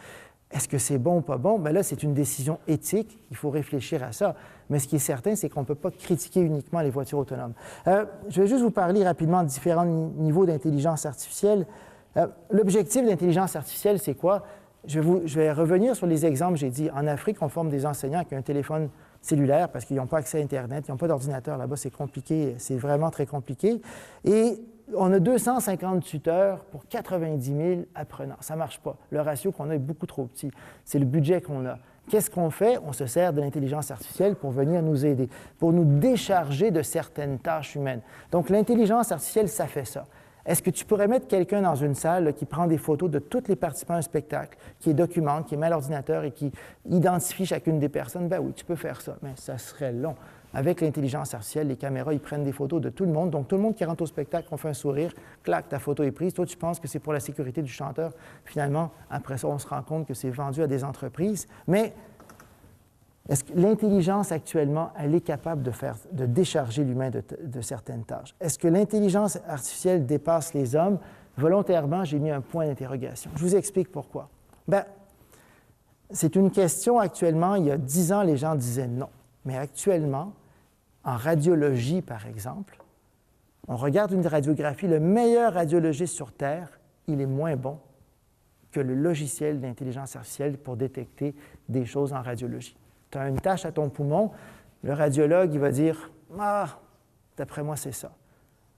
Est-ce que c'est bon ou pas bon? Bien là, c'est une décision éthique. Il faut réfléchir à ça. Mais ce qui est certain, c'est qu'on ne peut pas critiquer uniquement les voitures autonomes. Je vais juste vous parler rapidement de différents niveaux d'intelligence artificielle. L'objectif de l'intelligence artificielle, c'est quoi? Je vais revenir sur les exemples. J'ai dit, en Afrique, on forme des enseignants qui ont un téléphone cellulaire parce qu'ils n'ont pas accès à Internet, ils n'ont pas d'ordinateur là-bas, c'est compliqué, c'est vraiment très compliqué. Et on a 250 tuteurs pour 90 000 apprenants. Ça ne marche pas. Le ratio qu'on a est beaucoup trop petit. C'est le budget qu'on a. Qu'est-ce qu'on fait? On se sert de l'intelligence artificielle pour venir nous aider, pour nous décharger de certaines tâches humaines. Donc, l'intelligence artificielle, ça fait ça. Est-ce que tu pourrais mettre quelqu'un dans une salle là, qui prend des photos de tous les participants à un spectacle, qui documente, qui met à l'ordinateur et qui identifie chacune des personnes? Ben oui, tu peux faire ça, mais ça serait long. Avec l'intelligence artificielle, les caméras, ils prennent des photos de tout le monde. Donc, tout le monde qui rentre au spectacle, on fait un sourire, clac, ta photo est prise. Toi, tu penses que c'est pour la sécurité du chanteur. Finalement, après ça, on se rend compte que c'est vendu à des entreprises. Mais est-ce que l'intelligence actuellement, elle est capable de décharger l'humain de certaines tâches? Est-ce que l'intelligence artificielle dépasse les hommes? Volontairement, j'ai mis un point d'interrogation. Je vous explique pourquoi. Bien, c'est une question actuellement. Il y a 10 ans, les gens disaient non. Mais actuellement, en radiologie, par exemple, on regarde une radiographie, le meilleur radiologiste sur Terre, il est moins bon que le logiciel d'intelligence artificielle pour détecter des choses en radiologie. Tu as une tache à ton poumon, le radiologue, il va dire « Ah, d'après moi, c'est ça ».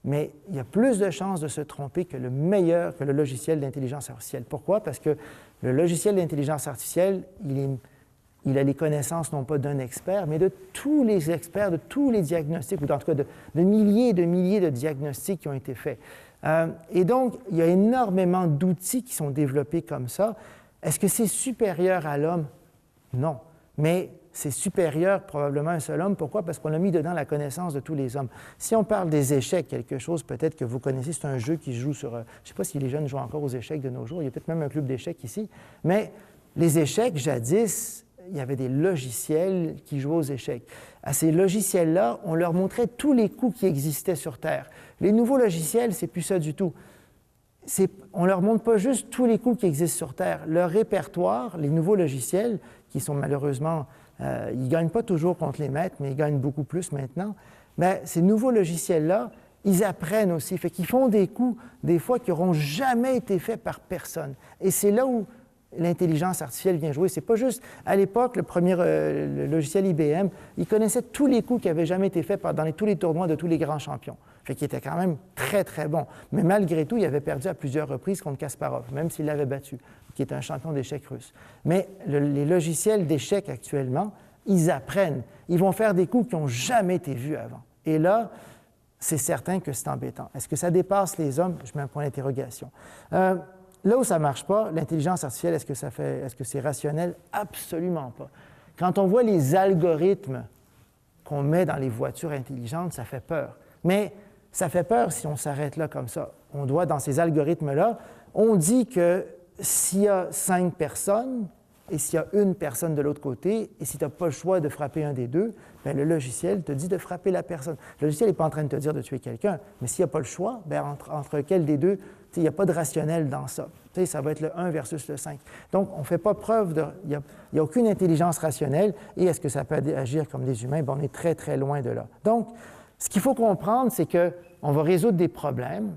Mais il y a plus de chances de se tromper que le logiciel d'intelligence artificielle. Pourquoi? Parce que le logiciel d'intelligence artificielle, il a les connaissances non pas d'un expert, mais de tous les experts, de tous les diagnostics, ou en tout cas de milliers et de milliers de diagnostics qui ont été faits. Et donc, il y a énormément d'outils qui sont développés comme ça. Est-ce que c'est supérieur à l'homme? Non. Mais c'est supérieur probablement à un seul homme. Pourquoi? Parce qu'on a mis dedans la connaissance de tous les hommes. Si on parle des échecs, quelque chose peut-être que vous connaissez, c'est un jeu qui se joue sur... je ne sais pas si les jeunes jouent encore aux échecs de nos jours. Il y a peut-être même un club d'échecs ici. Mais les échecs, jadis, il y avait des logiciels qui jouaient aux échecs. À ces logiciels-là, on leur montrait tous les coups qui existaient sur Terre. Les nouveaux logiciels, c'est plus ça du tout. On ne leur montre pas juste tous les coups qui existent sur Terre. Leur répertoire, les nouveaux logiciels, qui sont malheureusement... ils ne gagnent pas toujours contre les maîtres, mais ils gagnent beaucoup plus maintenant. Mais ces nouveaux logiciels-là, ils apprennent aussi. Fait qu'ils font des coups, des fois, qui n'auront jamais été faits par personne. Et c'est là où l'intelligence artificielle vient jouer. C'est pas juste... À l'époque, le logiciel IBM, il connaissait tous les coups qui n'avaient jamais été faits dans tous les tournois de tous les grands champions. Fait qu'il était quand même très, très bon. Mais malgré tout, il avait perdu à plusieurs reprises contre Kasparov, même s'il l'avait battu, qui est un champion d'échecs russe. Mais les logiciels d'échecs actuellement, ils apprennent. Ils vont faire des coups qui n'ont jamais été vus avant. Et là, c'est certain que c'est embêtant. Est-ce que ça dépasse les hommes? Je mets un point d'interrogation. Là où ça ne marche pas, l'intelligence artificielle, est-ce que c'est rationnel? Absolument pas. Quand on voit les algorithmes qu'on met dans les voitures intelligentes, ça fait peur. Mais ça fait peur si on s'arrête là comme ça. On doit, dans ces algorithmes-là, on dit que s'il y a 5 personnes et s'il y a une personne de l'autre côté, et si tu n'as pas le choix de frapper un des deux, bien, le logiciel te dit de frapper la personne. Le logiciel n'est pas en train de te dire de tuer quelqu'un, mais s'il n'y a pas le choix, bien, entre quel des deux, il n'y a pas de rationnel dans ça. Ça va être le 1 versus le 5. Donc, on ne fait pas preuve de... Il n'y a aucune intelligence rationnelle. Et est-ce que ça peut agir comme des humains? Bien, on est très, très loin de là. Donc, ce qu'il faut comprendre, c'est qu'on va résoudre des problèmes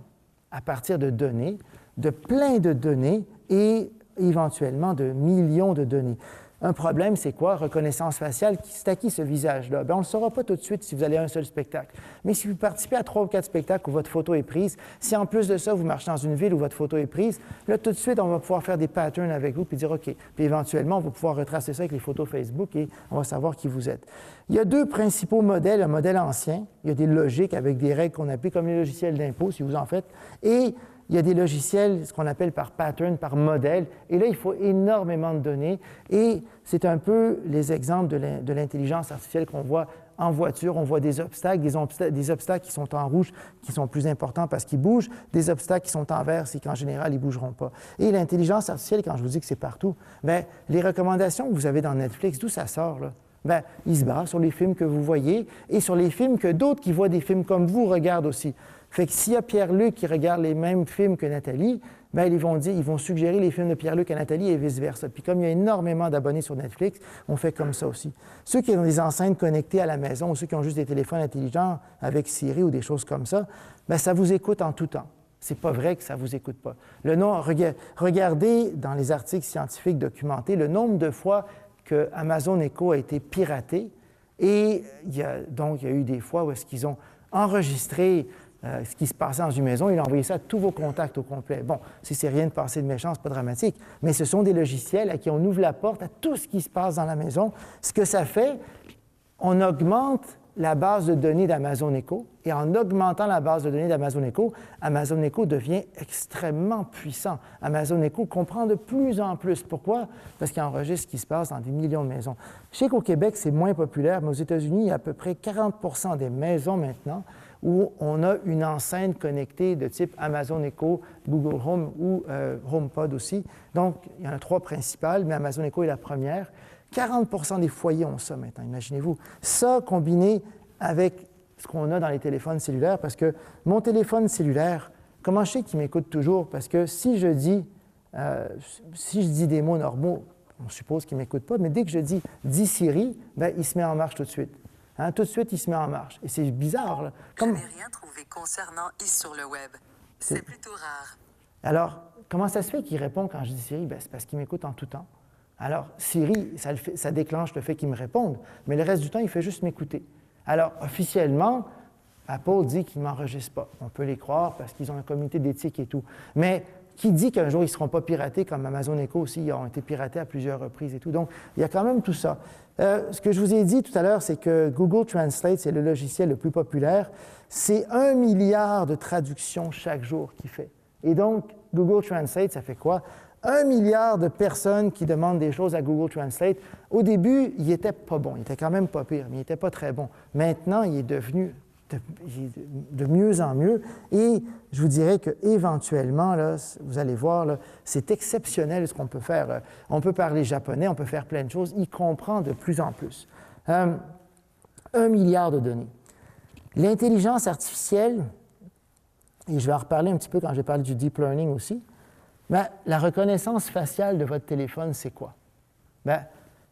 à partir de données, de plein de données et éventuellement de millions de données. Un problème, c'est quoi? Reconnaissance faciale. C'est à qui ce visage-là? Bien, on ne le saura pas tout de suite si vous allez à un seul spectacle. Mais si vous participez à 3 ou 4 spectacles où votre photo est prise, si en plus de ça, vous marchez dans une ville où votre photo est prise, là, tout de suite, on va pouvoir faire des patterns avec vous puis dire OK. Puis éventuellement, on va pouvoir retracer ça avec les photos Facebook et on va savoir qui vous êtes. Il y a 2 principaux modèles. Un modèle ancien, il y a des logiques avec des règles qu'on applique comme les logiciels d'impôt, si vous en faites, et il y a des logiciels, ce qu'on appelle par pattern, par modèle, et là, il faut énormément de données, et c'est un peu les exemples de l'intelligence artificielle qu'on voit en voiture. On voit des obstacles qui sont en rouge, qui sont plus importants parce qu'ils bougent, des obstacles qui sont en vert, c'est qu'en général, ils ne bougeront pas. Et l'intelligence artificielle, quand je vous dis que c'est partout, bien, les recommandations que vous avez dans Netflix, d'où ça sort, là? Bien, il se base sur les films que vous voyez et sur les films que d'autres qui voient des films comme vous regardent aussi. Fait que s'il y a Pierre-Luc qui regarde les mêmes films que Nathalie, bien, ils vont suggérer les films de Pierre-Luc à Nathalie et vice-versa. Puis comme il y a énormément d'abonnés sur Netflix, on fait comme ça aussi. Ceux qui ont des enceintes connectées à la maison ou ceux qui ont juste des téléphones intelligents avec Siri ou des choses comme ça, bien, ça vous écoute en tout temps. C'est pas vrai que ça ne vous écoute pas. Regardez dans les articles scientifiques documentés le nombre de fois que Amazon Echo a été piraté. Et il y a eu des fois où est-ce qu'ils ont enregistré ce qui se passait dans une maison, ils ont envoyé ça à tous vos contacts au complet. Bon, si c'est rien de passé de méchant, c'est pas dramatique, mais ce sont des logiciels à qui on ouvre la porte à tout ce qui se passe dans la maison. Ce que ça fait, on augmente la base de données d'Amazon Echo, et en augmentant la base de données d'Amazon Echo devient extrêmement puissant. Amazon Echo comprend de plus en plus. Pourquoi? Parce qu'il enregistre ce qui se passe dans des millions de maisons. Je sais qu'au Québec, c'est moins populaire, mais aux États-Unis, il y a à peu près 40% des maisons maintenant où on a une enceinte connectée de type Amazon Echo, Google Home ou HomePod aussi. Donc, il y en a 3 principales, mais Amazon Echo est la première. 40% des foyers ont ça maintenant, imaginez-vous. Ça combiné avec ce qu'on a dans les téléphones cellulaires, parce que mon téléphone cellulaire, comment je sais qu'il m'écoute toujours? Parce que si je dis des mots normaux, on suppose qu'il ne m'écoute pas, mais dès que je dis « dis Siri », ben, il se met en marche tout de suite. Hein, tout de suite, il se met en marche. Et c'est bizarre. Là. Je n'ai rien trouvé concernant « i » sur le web. C'est plutôt rare. Alors, comment ça se fait qu'il répond quand je dis Siri? Ben, c'est parce qu'il m'écoute en tout temps. Alors, Siri, ça déclenche le fait qu'il me réponde, mais le reste du temps, il fait juste m'écouter. Alors, officiellement, Apple dit qu'ils ne m'enregistrent pas. On peut les croire parce qu'ils ont un comité d'éthique et tout. Mais qui dit qu'un jour, ils ne seront pas piratés, comme Amazon Echo aussi, ils ont été piratés à plusieurs reprises et tout. Donc, il y a quand même tout ça. Ce que je vous ai dit tout à l'heure, c'est que Google Translate, c'est le logiciel le plus populaire. C'est 1 milliard de traductions chaque jour qu'il fait. Et donc, Google Translate, ça fait quoi? 1 milliard de personnes qui demandent des choses à Google Translate. Au début, il n'était pas bon. Il était quand même pas pire, mais il n'était pas très bon. Maintenant, il est devenu de mieux en mieux. Et je vous dirais qu'éventuellement, vous allez voir, là, c'est exceptionnel ce qu'on peut faire. On peut parler japonais, on peut faire plein de choses. Il comprend de plus en plus. 1 milliard de données. L'intelligence artificielle, et je vais en reparler un petit peu quand je vais parler du deep learning aussi, bien, la reconnaissance faciale de votre téléphone, c'est quoi? Bien,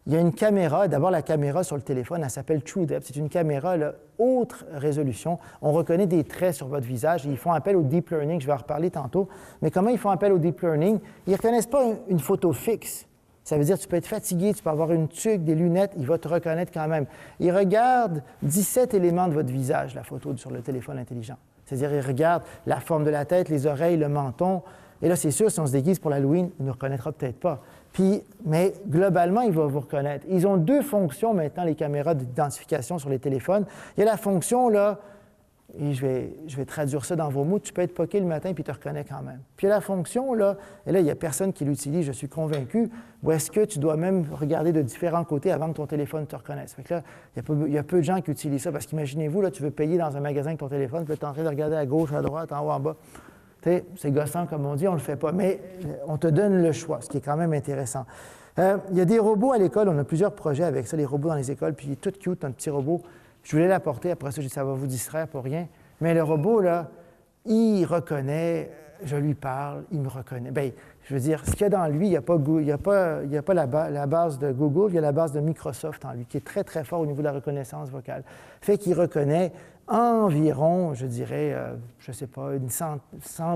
il y a une caméra. D'abord, la caméra sur le téléphone, elle s'appelle TrueDepth. C'est une caméra haute résolution. On reconnaît des traits sur votre visage. Ils font appel au deep learning. Je vais en reparler tantôt. Mais comment ils font appel au deep learning? Ils ne reconnaissent pas une photo fixe. Ça veut dire que tu peux être fatigué, tu peux avoir une tuque, des lunettes, il va te reconnaître quand même. Ils regardent 17 éléments de votre visage, la photo sur le téléphone intelligent. C'est-à-dire, ils regardent la forme de la tête, les oreilles, le menton. Et là, c'est sûr, si on se déguise pour l'Halloween, il ne nous reconnaîtra peut-être pas. Mais globalement, il va vous reconnaître. Ils ont 2 fonctions maintenant, les caméras d'identification sur les téléphones. Il y a la fonction, là, et je vais traduire ça dans vos mots, tu peux être poqué le matin puis il te reconnaît quand même. Puis il y a la fonction, là, et là, il n'y a personne qui l'utilise, je suis convaincu, où est-ce que tu dois même regarder de différents côtés avant que ton téléphone te reconnaisse. Fait que là, il y a peu de gens qui utilisent ça, parce qu'imaginez-vous, là, tu veux payer dans un magasin avec ton téléphone, puis tu es en train de regarder à gauche, à droite, en haut, en bas. C'est gossant, comme on dit, on ne le fait pas, mais on te donne le choix, ce qui est quand même intéressant. Il y a des robots à l'école, on a plusieurs projets avec ça, les robots dans les écoles, puis il est tout cute, un petit robot. Je voulais l'apporter, après ça, j'ai dit, ça va vous distraire pour rien. Mais le robot, là, il reconnaît, je lui parle, il me reconnaît. Bien, je veux dire, ce qu'il y a dans lui, il n'y a pas la base de Google, il y a la base de Microsoft en lui, qui est très, très fort au niveau de la reconnaissance vocale. Fait qu'il reconnaît environ, je dirais, je ne sais pas, 100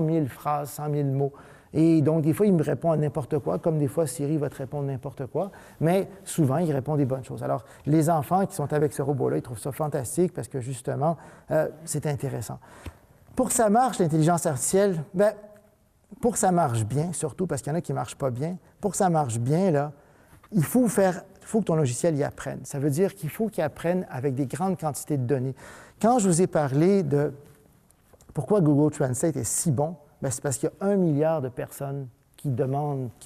000 phrases, 100 000 mots. Et donc, des fois, il me répond à n'importe quoi, comme des fois, Siri va te répondre n'importe quoi, mais souvent, il répond des bonnes choses. Alors, les enfants qui sont avec ce robot-là, ils trouvent ça fantastique parce que, justement, c'est intéressant. Pour que ça marche, l'intelligence artificielle, bien, pour que ça marche bien, surtout parce qu'il y en a qui ne marchent pas bien, pour que ça marche bien, là, il faut que ton logiciel y apprenne. Ça veut dire qu'il faut qu'il apprenne avec des grandes quantités de données. Quand je vous ai parlé de pourquoi Google Translate est si bon, bien, c'est parce qu'il y a 1 milliard de personnes qui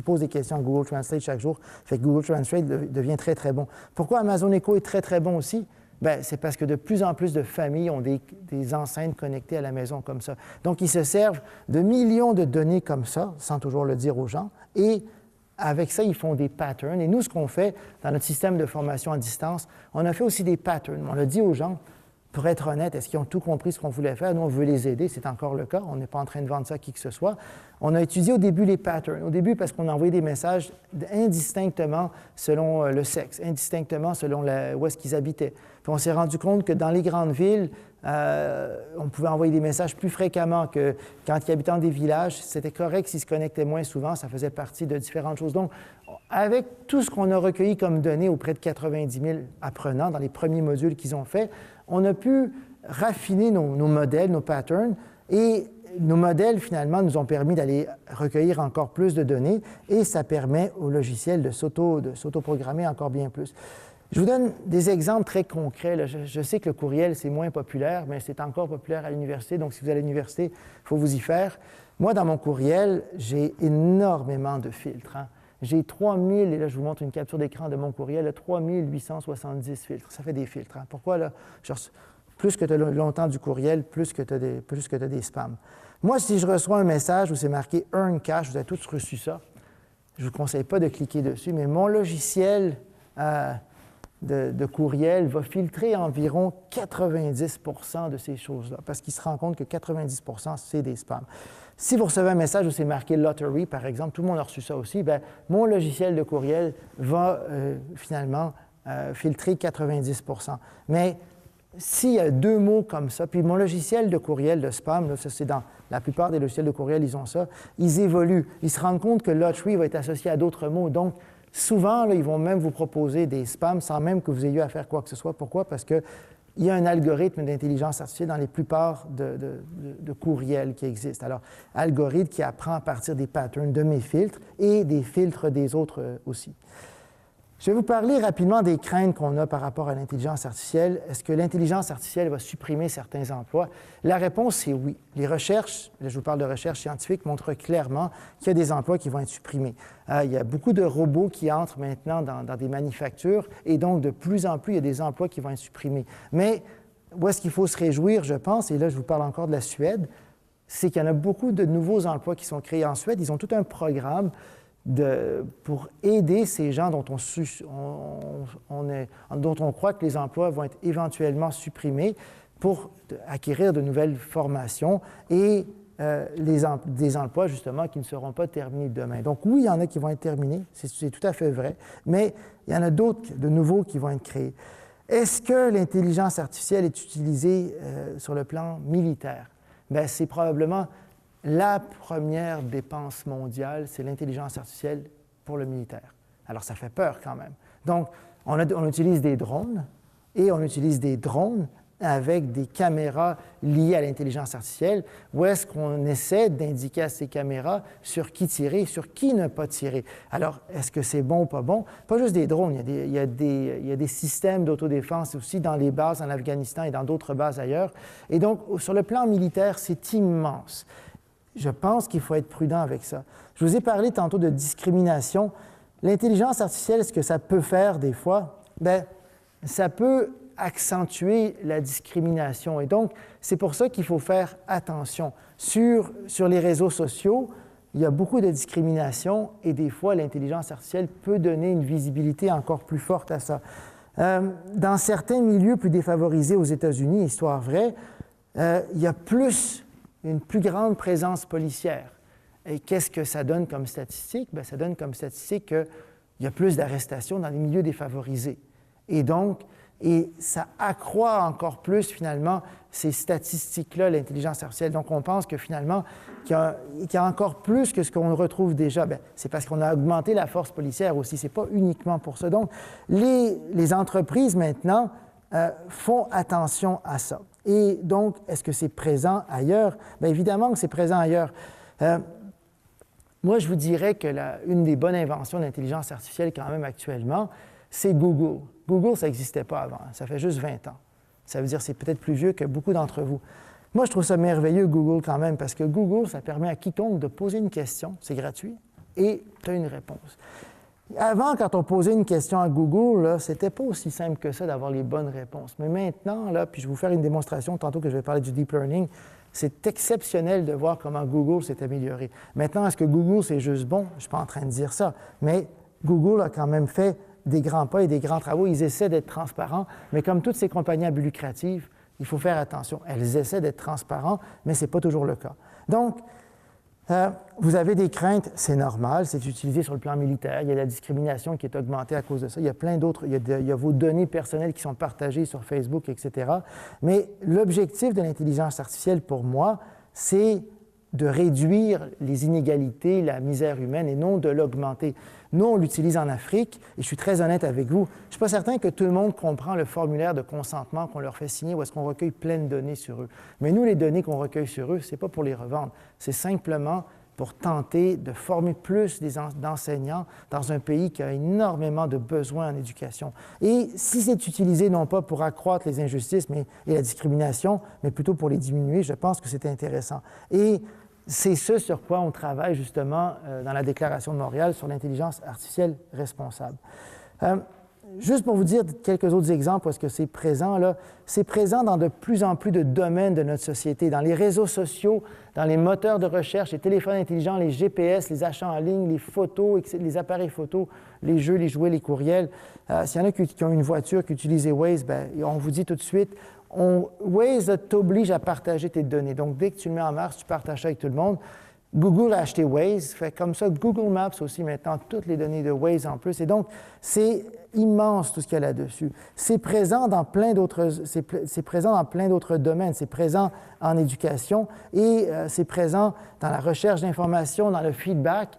posent des questions à Google Translate chaque jour. Fait que Google Translate devient très, très bon. Pourquoi Amazon Echo est très, très bon aussi? Bien, c'est parce que de plus en plus de familles ont des enceintes connectées à la maison comme ça. Donc, ils se servent de millions de données comme ça, sans toujours le dire aux gens, et avec ça, ils font des patterns. Et nous, ce qu'on fait dans notre système de formation à distance, on a fait aussi des patterns. On a dit aux gens, pour être honnête, est-ce qu'ils ont tout compris ce qu'on voulait faire? Nous, on veut les aider, c'est encore le cas. On n'est pas en train de vendre ça à qui que ce soit. On a étudié au début les patterns. Au début, parce qu'on a envoyé des messages indistinctement selon le sexe, indistinctement selon où est-ce qu'ils habitaient. Puis on s'est rendu compte que dans les grandes villes, On pouvait envoyer des messages plus fréquemment que quand ils habitaient dans des villages. C'était correct s'ils se connectaient moins souvent. Ça faisait partie de différentes choses. Donc, avec tout ce qu'on a recueilli comme données auprès de 90 000 apprenants dans les premiers modules qu'ils ont faits, on a pu raffiner nos modèles, nos patterns, et nos modèles, finalement, nous ont permis d'aller recueillir encore plus de données, et ça permet au logiciel de s'auto-programmer encore bien plus. Je vous donne des exemples très concrets. Là. Je sais que le courriel, c'est moins populaire, mais c'est encore populaire à l'université. Donc, si vous allez à l'université, il faut vous y faire. Moi, dans mon courriel, j'ai énormément de filtres. Hein. J'ai 3000, et là, je vous montre une capture d'écran de mon courriel, là, 3870 filtres. Ça fait des filtres. Hein. Pourquoi, là? Genre, plus que tu as longtemps du courriel, plus que tu as des spams. Moi, si je reçois un message où c'est marqué « Earn Cash », vous avez tous reçu ça, je ne vous conseille pas de cliquer dessus, mais mon logiciel de courriel va filtrer environ 90 % de ces choses-là, parce qu'il se rend compte que 90 % c'est des spams. Si vous recevez un message où c'est marqué « Lottery », par exemple, tout le monde a reçu ça aussi, bien, mon logiciel de courriel va finalement filtrer 90 %. Mais s'il y a deux mots comme ça, puis mon logiciel de courriel de spam, là, ça c'est dans la plupart des logiciels de courriel, ils ont ça, ils évoluent. Ils se rendent compte que lottery va être associé à d'autres mots. Donc, souvent, là, ils vont même vous proposer des spams sans même que vous ayez à faire quoi que ce soit. Pourquoi? Parce qu'il y a un algorithme d'intelligence artificielle dans les plupart de courriels qui existent. Alors, algorithme qui apprend à partir des patterns de mes filtres et des filtres des autres aussi. Je vais vous parler rapidement des craintes qu'on a par rapport à l'intelligence artificielle. Est-ce que l'intelligence artificielle va supprimer certains emplois? La réponse, c'est oui. Les recherches, là, je vous parle de recherches scientifiques, montrent clairement qu'il y a des emplois qui vont être supprimés. Il y a beaucoup de robots qui entrent maintenant dans des manufactures et donc de plus en plus, il y a des emplois qui vont être supprimés. Mais où est-ce qu'il faut se réjouir, je pense, et là, je vous parle encore de la Suède, c'est qu'il y en a beaucoup de nouveaux emplois qui sont créés en Suède. Ils ont tout un programme pour aider ces gens dont on croit que les emplois vont être éventuellement supprimés pour acquérir de nouvelles formations et des emplois, justement, qui ne seront pas terminés demain. Donc, oui, il y en a qui vont être terminés, c'est tout à fait vrai, mais il y en a d'autres, de nouveaux, qui vont être créés. Est-ce que l'intelligence artificielle est utilisée sur le plan militaire? Bien, c'est probablement la première dépense mondiale, c'est l'intelligence artificielle pour le militaire. Alors, ça fait peur quand même. Donc, on utilise des drones, et on utilise des drones avec des caméras liées à l'intelligence artificielle, où est-ce qu'on essaie d'indiquer à ces caméras sur qui tirer, sur qui ne pas tirer. Alors, est-ce que c'est bon ou pas bon? Pas juste des drones, il y a des systèmes d'autodéfense aussi dans les bases en Afghanistan et dans d'autres bases ailleurs. Et donc, sur le plan militaire, c'est immense. Je pense qu'il faut être prudent avec ça. Je vous ai parlé tantôt de discrimination. L'intelligence artificielle, ce que ça peut faire des fois, bien, ça peut accentuer la discrimination. Et donc, c'est pour ça qu'il faut faire attention. Sur les réseaux sociaux, il y a beaucoup de discrimination et des fois, l'intelligence artificielle peut donner une visibilité encore plus forte à ça. Dans certains milieux plus défavorisés aux États-Unis, histoire vraie, il y a une plus grande présence policière. Et qu'est-ce que ça donne comme statistique? Bien, ça donne comme statistique qu'il y a plus d'arrestations dans les milieux défavorisés. Et donc, ça accroît encore plus, finalement, ces statistiques-là, l'intelligence artificielle. Donc, on pense que, finalement, qu'il y a encore plus que ce qu'on retrouve déjà. Bien, c'est parce qu'on a augmenté la force policière aussi. Ce n'est pas uniquement pour ça. Donc, les entreprises, maintenant, font attention à ça. Et donc, est-ce que c'est présent ailleurs? Bien, évidemment que c'est présent ailleurs. Moi, je vous dirais que une des bonnes inventions d'intelligence artificielle, quand même, actuellement, c'est Google. Google, ça n'existait pas avant. Ça fait juste 20 ans. Ça veut dire que c'est peut-être plus vieux que beaucoup d'entre vous. Moi, je trouve ça merveilleux, Google, quand même, parce que Google, ça permet à quiconque de poser une question, c'est gratuit, et tu as une réponse. Avant, quand on posait une question à Google, ce n'était pas aussi simple que ça d'avoir les bonnes réponses. Mais maintenant, là, puis je vais vous faire une démonstration tantôt que je vais parler du deep learning, c'est exceptionnel de voir comment Google s'est amélioré. Maintenant, est-ce que Google, c'est juste bon? Je ne suis pas en train de dire ça. Mais Google a quand même fait des grands pas et des grands travaux. Ils essaient d'être transparents, mais comme toutes ces compagnies à but lucratif, il faut faire attention. Elles essaient d'être transparentes, mais ce n'est pas toujours le cas. Donc, Vous avez des craintes, c'est normal, c'est utilisé sur le plan militaire, il y a la discrimination qui est augmentée à cause de ça, il y a plein d'autres, il y a vos données personnelles qui sont partagées sur Facebook, etc. Mais l'objectif de l'intelligence artificielle, pour moi, c'est de réduire les inégalités, la misère humaine, et non de l'augmenter. Nous, on l'utilise en Afrique, et je suis très honnête avec vous, je ne suis pas certain que tout le monde comprend le formulaire de consentement qu'on leur fait signer, où est-ce qu'on recueille plein de données sur eux. Mais nous, les données qu'on recueille sur eux, ce n'est pas pour les revendre, c'est simplement pour tenter de former plus d'enseignants dans un pays qui a énormément de besoins en éducation. Et si c'est utilisé non pas pour accroître les injustices et la discrimination, mais plutôt pour les diminuer, je pense que c'est intéressant. Et c'est ce sur quoi on travaille justement dans la Déclaration de Montréal sur l'intelligence artificielle responsable. Juste pour vous dire quelques autres exemples où est-ce que c'est présent, là, c'est présent dans de plus en plus de domaines de notre société, dans les réseaux sociaux, dans les moteurs de recherche, les téléphones intelligents, les GPS, les achats en ligne, les photos, les appareils photos, les jeux, les jouets, les courriels. S'il y en a qui ont une voiture, qui utilisent Waze, bien, on vous dit tout de suite, Waze t'oblige à partager tes données. Donc, dès que tu le mets en marche, tu partages ça avec tout le monde. Google a acheté Waze, fait comme ça, Google Maps aussi maintenant, toutes les données de Waze en plus. Et donc, c'est immense tout ce qu'il y a là-dessus. C'est présent dans plein d'autres domaines. C'est présent en éducation et c'est présent dans la recherche d'informations, dans le feedback.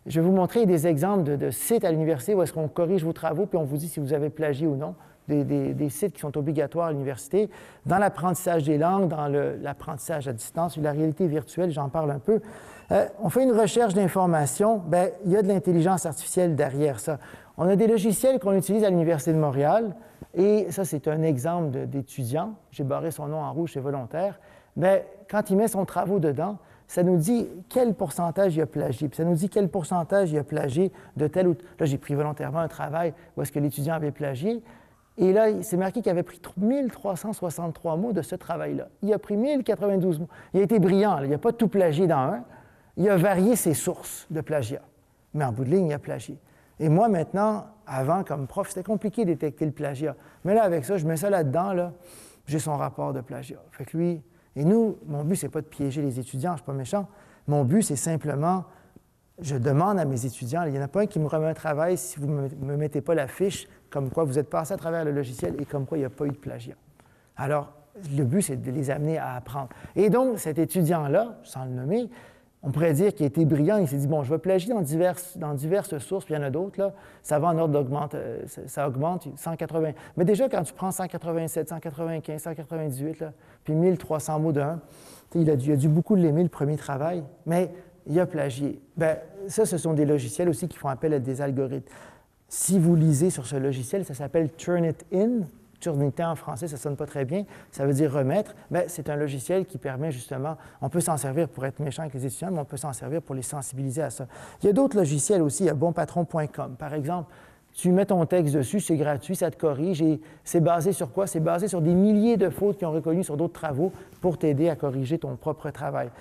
Je vais vous montrer des exemples de sites à l'université où est-ce qu'on corrige vos travaux puis on vous dit si vous avez plagié ou non. Des sites qui sont obligatoires à l'université, dans l'apprentissage des langues, dans l'apprentissage à distance, la réalité virtuelle, j'en parle un peu. On fait une recherche d'information, bien, il y a de l'intelligence artificielle derrière ça. On a des logiciels qu'on utilise à l'Université de Montréal, et ça, c'est un exemple d'étudiant. J'ai barré son nom en rouge, c'est volontaire. Bien, quand il met son travaux dedans, ça nous dit quel pourcentage il a plagié. Puis ça nous dit quel pourcentage il a plagié de tel ou tel. Là, j'ai pris volontairement un travail où est-ce que l'étudiant avait plagié. Et là, c'est marqué qu'il avait pris 1363 mots de ce travail-là. Il a pris 1092 mots. Il a été brillant, là. Il n'a pas tout plagié dans un. Il a varié ses sources de plagiat. Mais en bout de ligne, il a plagié. Et moi, maintenant, avant, comme prof, c'était compliqué de détecter le plagiat. Mais là, avec ça, je mets ça là-dedans, là, j'ai son rapport de plagiat. Fait que lui, et nous, mon but, c'est pas de piéger les étudiants, je ne suis pas méchant. Mon but, c'est simplement, je demande à mes étudiants, il n'y en a pas un qui me remet un travail si vous ne me mettez pas la fiche comme quoi vous êtes passé à travers le logiciel et comme quoi il n'y a pas eu de plagiat. Alors, le but, c'est de les amener à apprendre. Et donc, cet étudiant-là, sans le nommer, on pourrait dire qu'il a été brillant, il s'est dit, bon, je vais plagier dans diverses sources, puis il y en a d'autres, là, ça va en ordre d'augmenter, ça augmente, 180. Mais déjà, quand tu prends 187, 195, 198, là, puis 1300 mots d'un, il a dû beaucoup l'aimer, le premier travail, mais il a plagié. Bien, ça, ce sont des logiciels aussi qui font appel à des algorithmes. Si vous lisez sur ce logiciel, ça s'appelle Turnitin. Turnitin en français, ça ne sonne pas très bien, ça veut dire remettre. Bien, c'est un logiciel qui permet justement, on peut s'en servir pour être méchant avec les étudiants, mais on peut s'en servir pour les sensibiliser à ça. Il y a d'autres logiciels aussi, il y a bonpatron.com. Par exemple, tu mets ton texte dessus, c'est gratuit, ça te corrige et c'est basé sur quoi? C'est basé sur des milliers de fautes qu'ils ont reconnues sur d'autres travaux pour t'aider à corriger ton propre travail.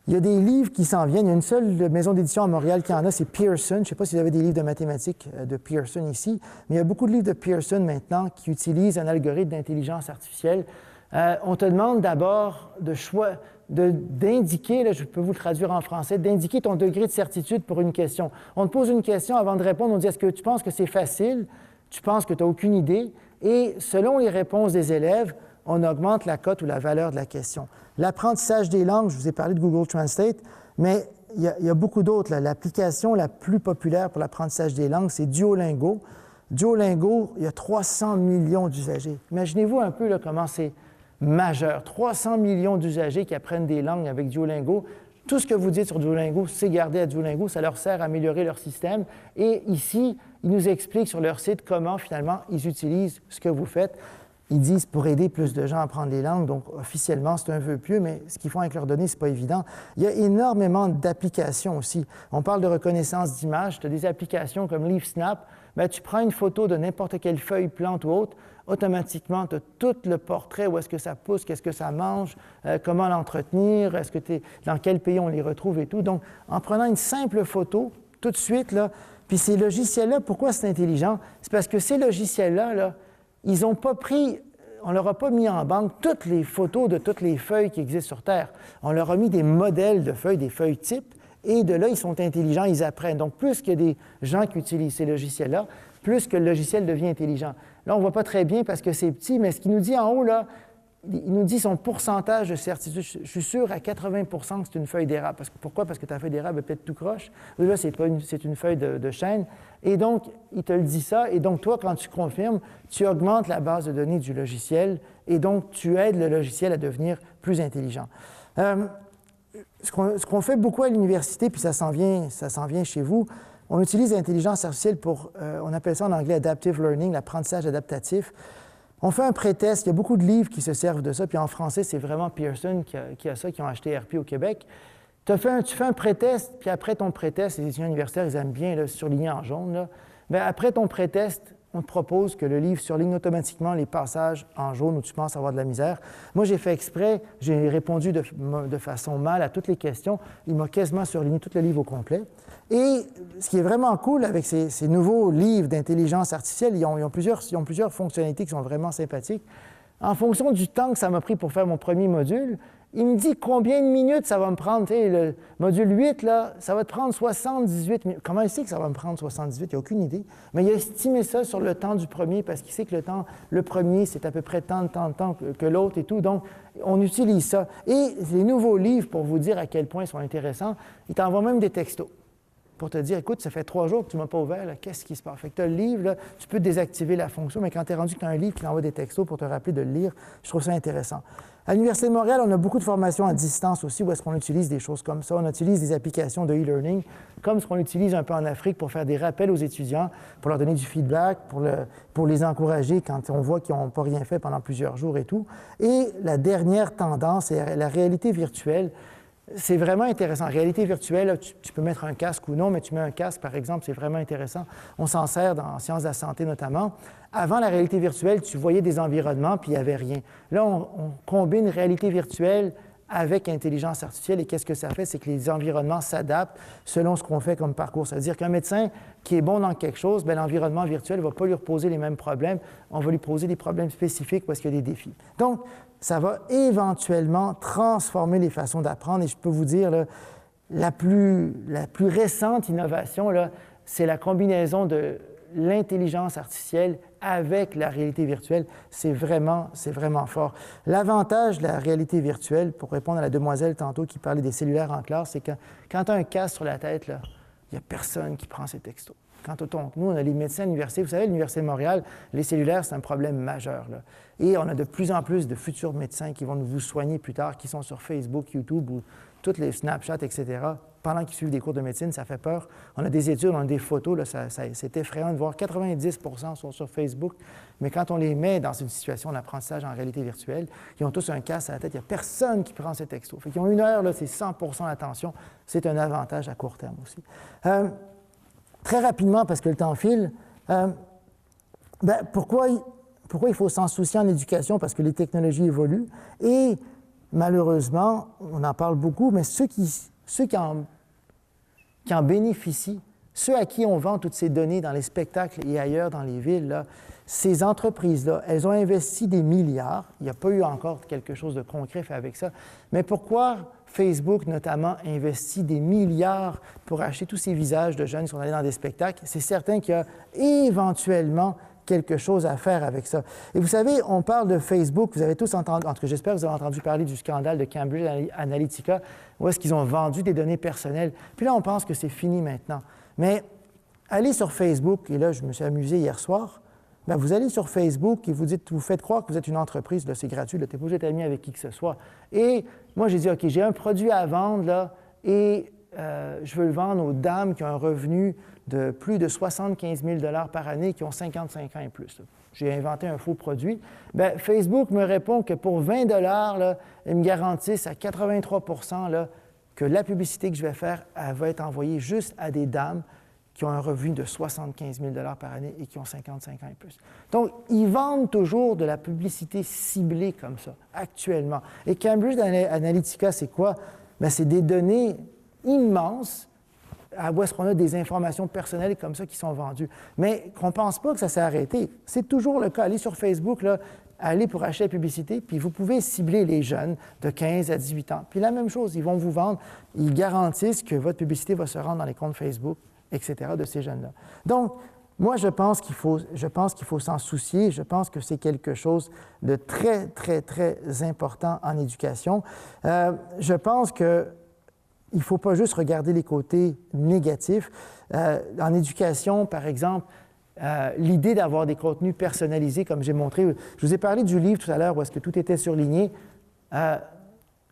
Il y a des livres qui s'en viennent. Il y a une seule maison d'édition à Montréal qui en a, c'est Pearson. Je ne sais pas si vous avez des livres de mathématiques de Pearson ici, mais il y a beaucoup de livres de Pearson maintenant qui utilisent un algorithme d'intelligence artificielle. On te demande d'abord d'indiquer, là, je peux vous le traduire en français, d'indiquer ton degré de certitude pour une question. On te pose une question avant de répondre, on dit est-ce que tu penses que c'est facile? Tu penses que tu n'as aucune idée? Et selon les réponses des élèves, on augmente la cote ou la valeur de la question. L'apprentissage des langues, je vous ai parlé de Google Translate, mais il y a beaucoup d'autres. L'application la plus populaire pour l'apprentissage des langues, c'est Duolingo. Duolingo, il y a 300 millions d'usagers. Imaginez-vous un peu là, comment c'est majeur. 300 millions d'usagers qui apprennent des langues avec Duolingo. Tout ce que vous dites sur Duolingo, c'est gardé à Duolingo. Ça leur sert à améliorer leur système. Et ici, ils nous expliquent sur leur site comment, finalement, ils utilisent ce que vous faites. Ils disent pour aider plus de gens à apprendre les langues, donc officiellement, c'est un vœu pieux, mais ce qu'ils font avec leurs données, ce n'est pas évident. Il y a énormément d'applications aussi. On parle de reconnaissance d'images. Tu as des applications comme LeafSnap. Bien, tu prends une photo de n'importe quelle feuille, plante ou autre, automatiquement, tu as tout le portrait, où est-ce que ça pousse, qu'est-ce que ça mange, comment l'entretenir, dans quel pays on les retrouve et tout. Donc, en prenant une simple photo, tout de suite, là, puis ces logiciels-là, pourquoi c'est intelligent? C'est parce que ces logiciels-là, là, ils n'ont pas pris, on leur a pas mis en banque toutes les photos de toutes les feuilles qui existent sur Terre. On leur a mis des modèles de feuilles, des feuilles types, et de là, ils sont intelligents, ils apprennent. Donc, plus qu'il y a des gens qui utilisent ces logiciels-là, plus que le logiciel devient intelligent. Là, on ne voit pas très bien parce que c'est petit, mais ce qu'il nous dit en haut, là, il nous dit son pourcentage de certitude. Je suis sûr à 80 % que c'est une feuille d'érable. Pourquoi? Parce que ta feuille d'érable est peut-être tout croche. Là, c'est une feuille de chêne. Et donc, il te le dit ça. Et donc, toi, quand tu confirmes, tu augmentes la base de données du logiciel. Et donc, tu aides le logiciel à devenir plus intelligent. Ce qu'on fait beaucoup à l'université, puis ça s'en vient chez vous, on utilise l'intelligence artificielle pour, on appelle ça en anglais adaptive learning, l'apprentissage adaptatif. On fait un pré-test, il y a beaucoup de livres qui se servent de ça, puis en français, c'est vraiment Pearson qui a ça, qui ont acheté RP au Québec. Tu fais un pré-test, puis après ton pré-test, les étudiants universitaires, ils aiment bien là, surligner en jaune. Là. Bien, après ton pré-test, on te propose que le livre surligne automatiquement les passages en jaune où tu penses avoir de la misère. Moi, j'ai fait exprès, j'ai répondu de façon mal à toutes les questions. Il m'a quasiment surligné tout le livre au complet. Et ce qui est vraiment cool avec ces nouveaux livres d'intelligence artificielle, ils ont plusieurs fonctionnalités qui sont vraiment sympathiques. En fonction du temps que ça m'a pris pour faire mon premier module, il me dit combien de minutes ça va me prendre. Tu sais, le module 8, là, ça va te prendre 78 minutes. Comment il sait que ça va me prendre 78? Il n'a aucune idée. Mais il a estimé ça sur le temps du premier parce qu'il sait que le premier, c'est à peu près tant de temps que l'autre et tout. Donc, on utilise ça. Et les nouveaux livres, pour vous dire à quel point ils sont intéressants, ils t'envoient même des textos pour te dire, écoute, ça fait 3 jours que tu ne m'as pas ouvert, qu'est-ce qui se passe? Fait que tu as le livre, là, tu peux désactiver la fonction, mais quand tu es rendu que tu as un livre qui t'envoie des textos pour te rappeler de le lire, je trouve ça intéressant. À l'Université de Montréal, on a beaucoup de formations à distance aussi, où est-ce qu'on utilise des choses comme ça. On utilise des applications de e-learning, comme ce qu'on utilise un peu en Afrique pour faire des rappels aux étudiants, pour leur donner du feedback, pour les encourager quand on voit qu'ils n'ont pas rien fait pendant plusieurs jours et tout. Et la dernière tendance, c'est la réalité virtuelle. C'est vraiment intéressant. Réalité virtuelle, là, tu peux mettre un casque ou non, mais tu mets un casque, par exemple, c'est vraiment intéressant. On s'en sert en sciences de la santé notamment. Avant la réalité virtuelle, tu voyais des environnements, puis il n'y avait rien. Là, on combine réalité virtuelle avec intelligence artificielle, et qu'est-ce que ça fait? C'est que les environnements s'adaptent selon ce qu'on fait comme parcours. C'est-à-dire qu'un médecin qui est bon dans quelque chose, bien, l'environnement virtuel ne va pas lui reposer les mêmes problèmes. On va lui poser des problèmes spécifiques parce qu'il y a des défis. Donc, ça va éventuellement transformer les façons d'apprendre. Et je peux vous dire, là, la plus récente innovation, là, c'est la combinaison de l'intelligence artificielle avec la réalité virtuelle. C'est vraiment fort. L'avantage de la réalité virtuelle, pour répondre à la demoiselle tantôt qui parlait des cellulaires en classe, c'est que quand tu as un casque sur la tête, il n'y a personne qui prend ses textos. Nous, on a les médecins à l'université. Vous savez, à l'Université de Montréal, les cellulaires, c'est un problème majeur. Là. Et on a de plus en plus de futurs médecins qui vont vous soigner plus tard, qui sont sur Facebook, YouTube ou toutes les Snapchat, etc. Pendant qu'ils suivent des cours de médecine, ça fait peur. On a des études, on a des photos, là, c'est effrayant de voir 90 % sont sur Facebook. Mais quand on les met dans une situation d'apprentissage en réalité virtuelle, ils ont tous un casque à la tête, il n'y a personne qui prend ces textos. Fait qu'ils ont 1 heure, là, c'est 100 % d'attention. C'est un avantage à court terme aussi. Très rapidement, parce que le temps file, pourquoi il faut s'en soucier en éducation? Parce que les technologies évoluent. Et malheureusement, on en parle beaucoup, mais ceux qui en bénéficient, ceux à qui on vend toutes ces données dans les spectacles et ailleurs dans les villes, là, ces entreprises-là, elles ont investi des milliards. Il n'y a pas eu encore quelque chose de concret fait avec ça. Mais pourquoi Facebook, notamment, investit des milliards pour acheter tous ces visages de jeunes qui sont allés dans des spectacles? C'est certain qu'il y a éventuellement quelque chose à faire avec ça. Et vous savez, on parle de Facebook, vous avez tous entendu, en tout cas j'espère que vous avez entendu parler du scandale de Cambridge Analytica, où est-ce qu'ils ont vendu des données personnelles. Puis là, on pense que c'est fini maintenant. Mais allez sur Facebook, et là, je me suis amusé hier soir, bien, vous allez sur Facebook et vous faites croire que vous êtes une entreprise, là, c'est gratuit, tu n'es pas obligé d'être ami avec qui que ce soit. Et moi, j'ai dit, OK, j'ai un produit à vendre, là, et je veux le vendre aux dames qui ont un revenu de plus de 75 000 $ par année, qui ont 55 ans et plus. J'ai inventé un faux produit. Bien, Facebook me répond que pour 20 $, là, ils me garantissent à 83 % là, que la publicité que je vais faire, elle va être envoyée juste à des dames qui ont un revenu de 75 000 $ par année et qui ont 55 ans et plus. Donc, ils vendent toujours de la publicité ciblée comme ça, actuellement. Et Cambridge Analytica, c'est quoi? Bien, c'est des données immenses où est-ce qu'on a des informations personnelles comme ça qui sont vendues. Mais qu'on ne pense pas que ça s'est arrêté. C'est toujours le cas. Allez sur Facebook, là, allez pour acheter la publicité, puis vous pouvez cibler les jeunes de 15 à 18 ans. Puis la même chose, ils vont vous vendre, ils garantissent que votre publicité va se rendre dans les comptes Facebook, etc., de ces jeunes-là. Donc, moi, je pense qu'il faut s'en soucier. Je pense que c'est quelque chose de très, très, très important en éducation. Je pense qu'il ne faut pas juste regarder les côtés négatifs. En éducation, par exemple, l'idée d'avoir des contenus personnalisés, comme j'ai montré, je vous ai parlé du livre tout à l'heure où est-ce que tout était surligné.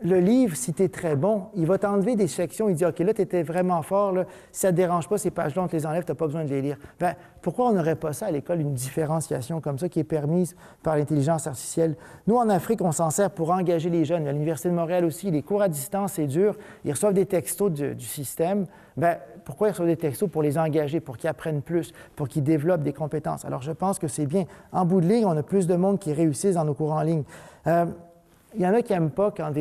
Le livre, si tu es très bon, il va t'enlever des sections. Il dit, OK, là, tu étais vraiment fort. Là. Si ça ne te dérange pas, ces pages-là, on te les enlève, tu n'as pas besoin de les lire. Bien, pourquoi on n'aurait pas ça à l'école, une différenciation comme ça qui est permise par l'intelligence artificielle? Nous, en Afrique, on s'en sert pour engager les jeunes. À l'Université de Montréal aussi, les cours à distance, c'est dur. Ils reçoivent des textos du système. Bien, pourquoi ils reçoivent des textos? Pour les engager, pour qu'ils apprennent plus, pour qu'ils développent des compétences. Alors, je pense que c'est bien. En bout de ligne, on a plus de monde qui réussissent dans nos cours en ligne. Il y en a qui n'aiment pas quand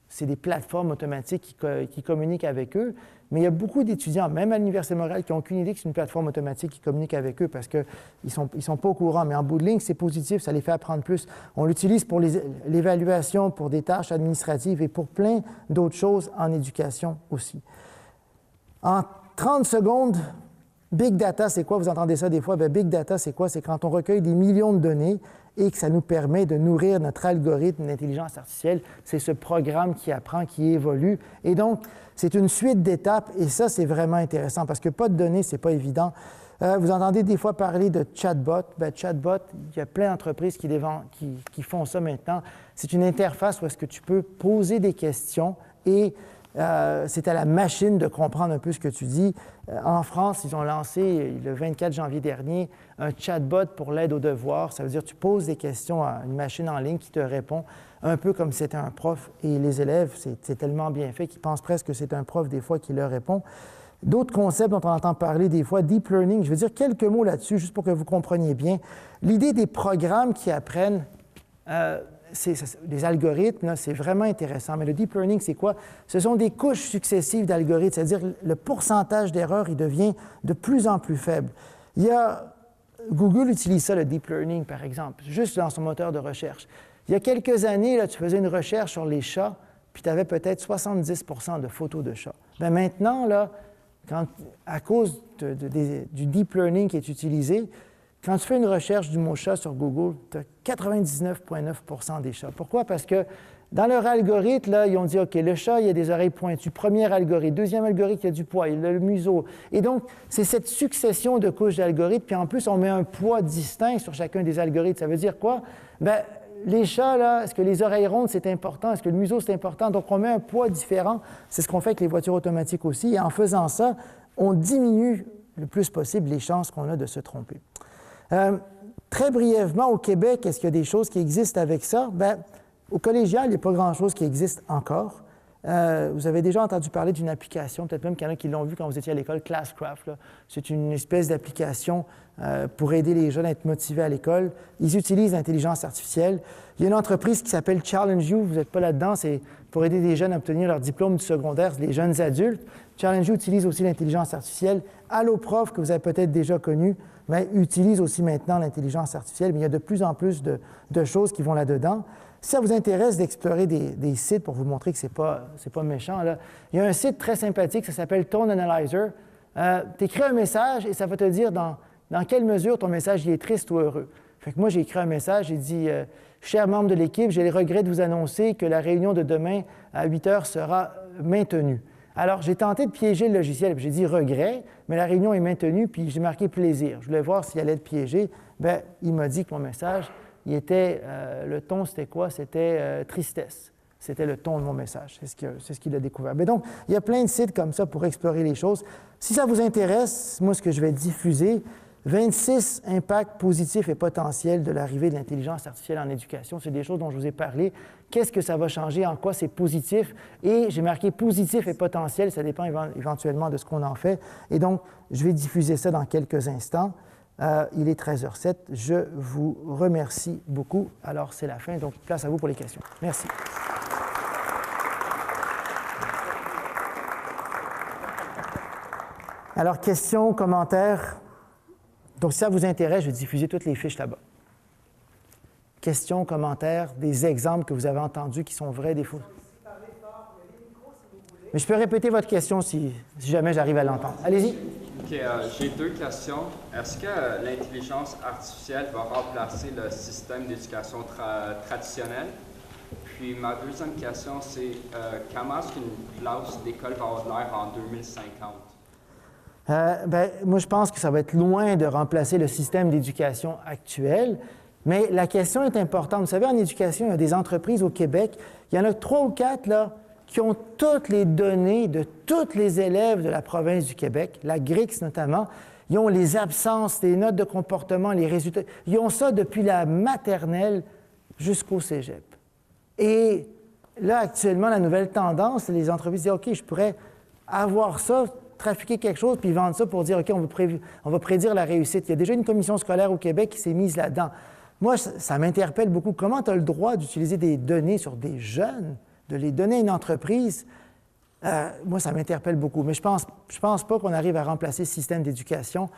c'est des plateformes automatiques qui communiquent avec eux, mais il y a beaucoup d'étudiants, même à l'Université de Montréal, qui n'ont aucune idée que c'est une plateforme automatique qui communique avec eux parce qu'ils ne sont pas au courant. Mais en bout de ligne, c'est positif, ça les fait apprendre plus. On l'utilise pour l'évaluation, pour des tâches administratives et pour plein d'autres choses en éducation aussi. En 30 secondes, Big Data, c'est quoi? Vous entendez ça des fois? Bien, Big Data, c'est quoi? C'est quand on recueille des millions de données et que ça nous permet de nourrir notre algorithme d'intelligence artificielle. C'est ce programme qui apprend, qui évolue. Et donc, c'est une suite d'étapes et ça, c'est vraiment intéressant parce que pas de données, ce n'est pas évident. Vous entendez des fois parler de chatbot. Bien, chatbot, il y a plein d'entreprises qui font ça maintenant. C'est une interface où est-ce que tu peux poser des questions et c'est à la machine de comprendre un peu ce que tu dis. En France, ils ont lancé, le 24 janvier dernier, un chatbot pour l'aide aux devoirs. Ça veut dire que tu poses des questions à une machine en ligne qui te répond, un peu comme si c'était un prof. Et les élèves, c'est tellement bien fait qu'ils pensent presque que c'est un prof des fois qui leur répond. D'autres concepts dont on entend parler des fois, deep learning, je veux dire quelques mots là-dessus, juste pour que vous compreniez bien. L'idée des programmes qui apprennent... des algorithmes, c'est vraiment intéressant. Mais le deep learning, c'est quoi? Ce sont des couches successives d'algorithmes, c'est-à-dire le pourcentage d'erreurs, il devient de plus en plus faible. Google utilise ça, le deep learning, par exemple, juste dans son moteur de recherche. Il y a quelques années, là, tu faisais une recherche sur les chats, puis tu avais peut-être 70 % de photos de chats. Bien, maintenant, là, à cause du deep learning qui est utilisé, quand tu fais une recherche du mot chat sur Google, tu as 99,9 % des chats. Pourquoi? Parce que dans leur algorithme, là, ils ont dit, OK, le chat, il a des oreilles pointues. Premier algorithme. Deuxième algorithme, il a du poids, il a le museau. Et donc, c'est cette succession de couches d'algorithmes. Puis en plus, on met un poids distinct sur chacun des algorithmes. Ça veut dire quoi? Bien, les chats, là, est-ce que les oreilles rondes, c'est important? Est-ce que le museau, c'est important? Donc, on met un poids différent. C'est ce qu'on fait avec les voitures automatiques aussi. Et en faisant ça, on diminue le plus possible les chances qu'on a de se tromper. Très brièvement, au Québec, est-ce qu'il y a des choses qui existent avec ça? Bien, au collégial, il n'y a pas grand-chose qui existe encore. Vous avez déjà entendu parler d'une application, peut-être même qu'il y en a qui l'ont vu quand vous étiez à l'école, Classcraft. C'est une espèce d'application pour aider les jeunes à être motivés à l'école. Ils utilisent l'intelligence artificielle. Il y a une entreprise qui s'appelle Challenge You, vous n'êtes pas là-dedans, c'est pour aider les jeunes à obtenir leur diplôme du secondaire, les jeunes adultes. Challenge You utilise aussi l'intelligence artificielle. AlloProf, que vous avez peut-être déjà connu, mais utilise aussi maintenant l'intelligence artificielle, mais il y a de plus en plus de choses qui vont là-dedans. Si ça vous intéresse d'explorer des sites pour vous montrer que ce n'est pas méchant, là, il y a un site très sympathique, ça s'appelle Tone Analyzer. Tu écris un message et ça va te dire dans quelle mesure ton message il est triste ou heureux. Fait que moi, j'ai écrit un message, j'ai dit « Chers membres de l'équipe, j'ai le regret de vous annoncer que la réunion de demain à 8 heures sera maintenue. » Alors, j'ai tenté de piéger le logiciel, puis j'ai dit « regret », mais la réunion est maintenue, puis j'ai marqué « plaisir ». Je voulais voir s'il allait être piégé. Bien, il m'a dit que mon message, le ton, c'était quoi? C'était tristesse. C'était le ton de mon message. C'est ce qu'il a découvert. Mais donc, il y a plein de sites comme ça pour explorer les choses. Si ça vous intéresse, moi, ce que je vais diffuser, 26 impacts positifs et potentiels de l'arrivée de l'intelligence artificielle en éducation. C'est des choses dont je vous ai parlé. Qu'est-ce que ça va changer? En quoi c'est positif? Et j'ai marqué positif et potentiel. Ça dépend éventuellement de ce qu'on en fait. Et donc, je vais diffuser ça dans quelques instants. Il est 13h07. Je vous remercie beaucoup. Alors, c'est la fin. Donc, place à vous pour les questions. Merci. Alors, questions, commentaires? Donc, si ça vous intéresse, je vais diffuser toutes les fiches là-bas. questions, commentaires, des exemples que vous avez entendus qui sont vrais, des faux. Mais je peux répéter votre question si jamais j'arrive à l'entendre. Allez-y. OK, j'ai deux questions. Est-ce que l'intelligence artificielle va remplacer le système d'éducation traditionnel? Puis ma deuxième question, c'est comment est-ce qu'une classe d'école va avoir de l'air en 2050? Moi, je pense que ça va être loin de remplacer le système d'éducation actuel, mais la question est importante. Vous savez, en éducation, il y a des entreprises au Québec, il y en a 3 ou 4 là, qui ont toutes les données de tous les élèves de la province du Québec, la GRIX notamment. Ils ont les absences, les notes de comportement, les résultats. Ils ont ça depuis la maternelle jusqu'au cégep. Et là, actuellement, la nouvelle tendance, les entreprises disent « OK, je pourrais avoir ça, trafiquer quelque chose, puis vendre ça pour dire « OK, on va prédire la réussite. » Il y a déjà une commission scolaire au Québec qui s'est mise là-dedans. Moi, ça m'interpelle beaucoup. Comment tu as le droit d'utiliser des données sur des jeunes, de les donner à une entreprise? Moi, ça m'interpelle beaucoup. Mais je pense pas qu'on arrive à remplacer le système d'éducation.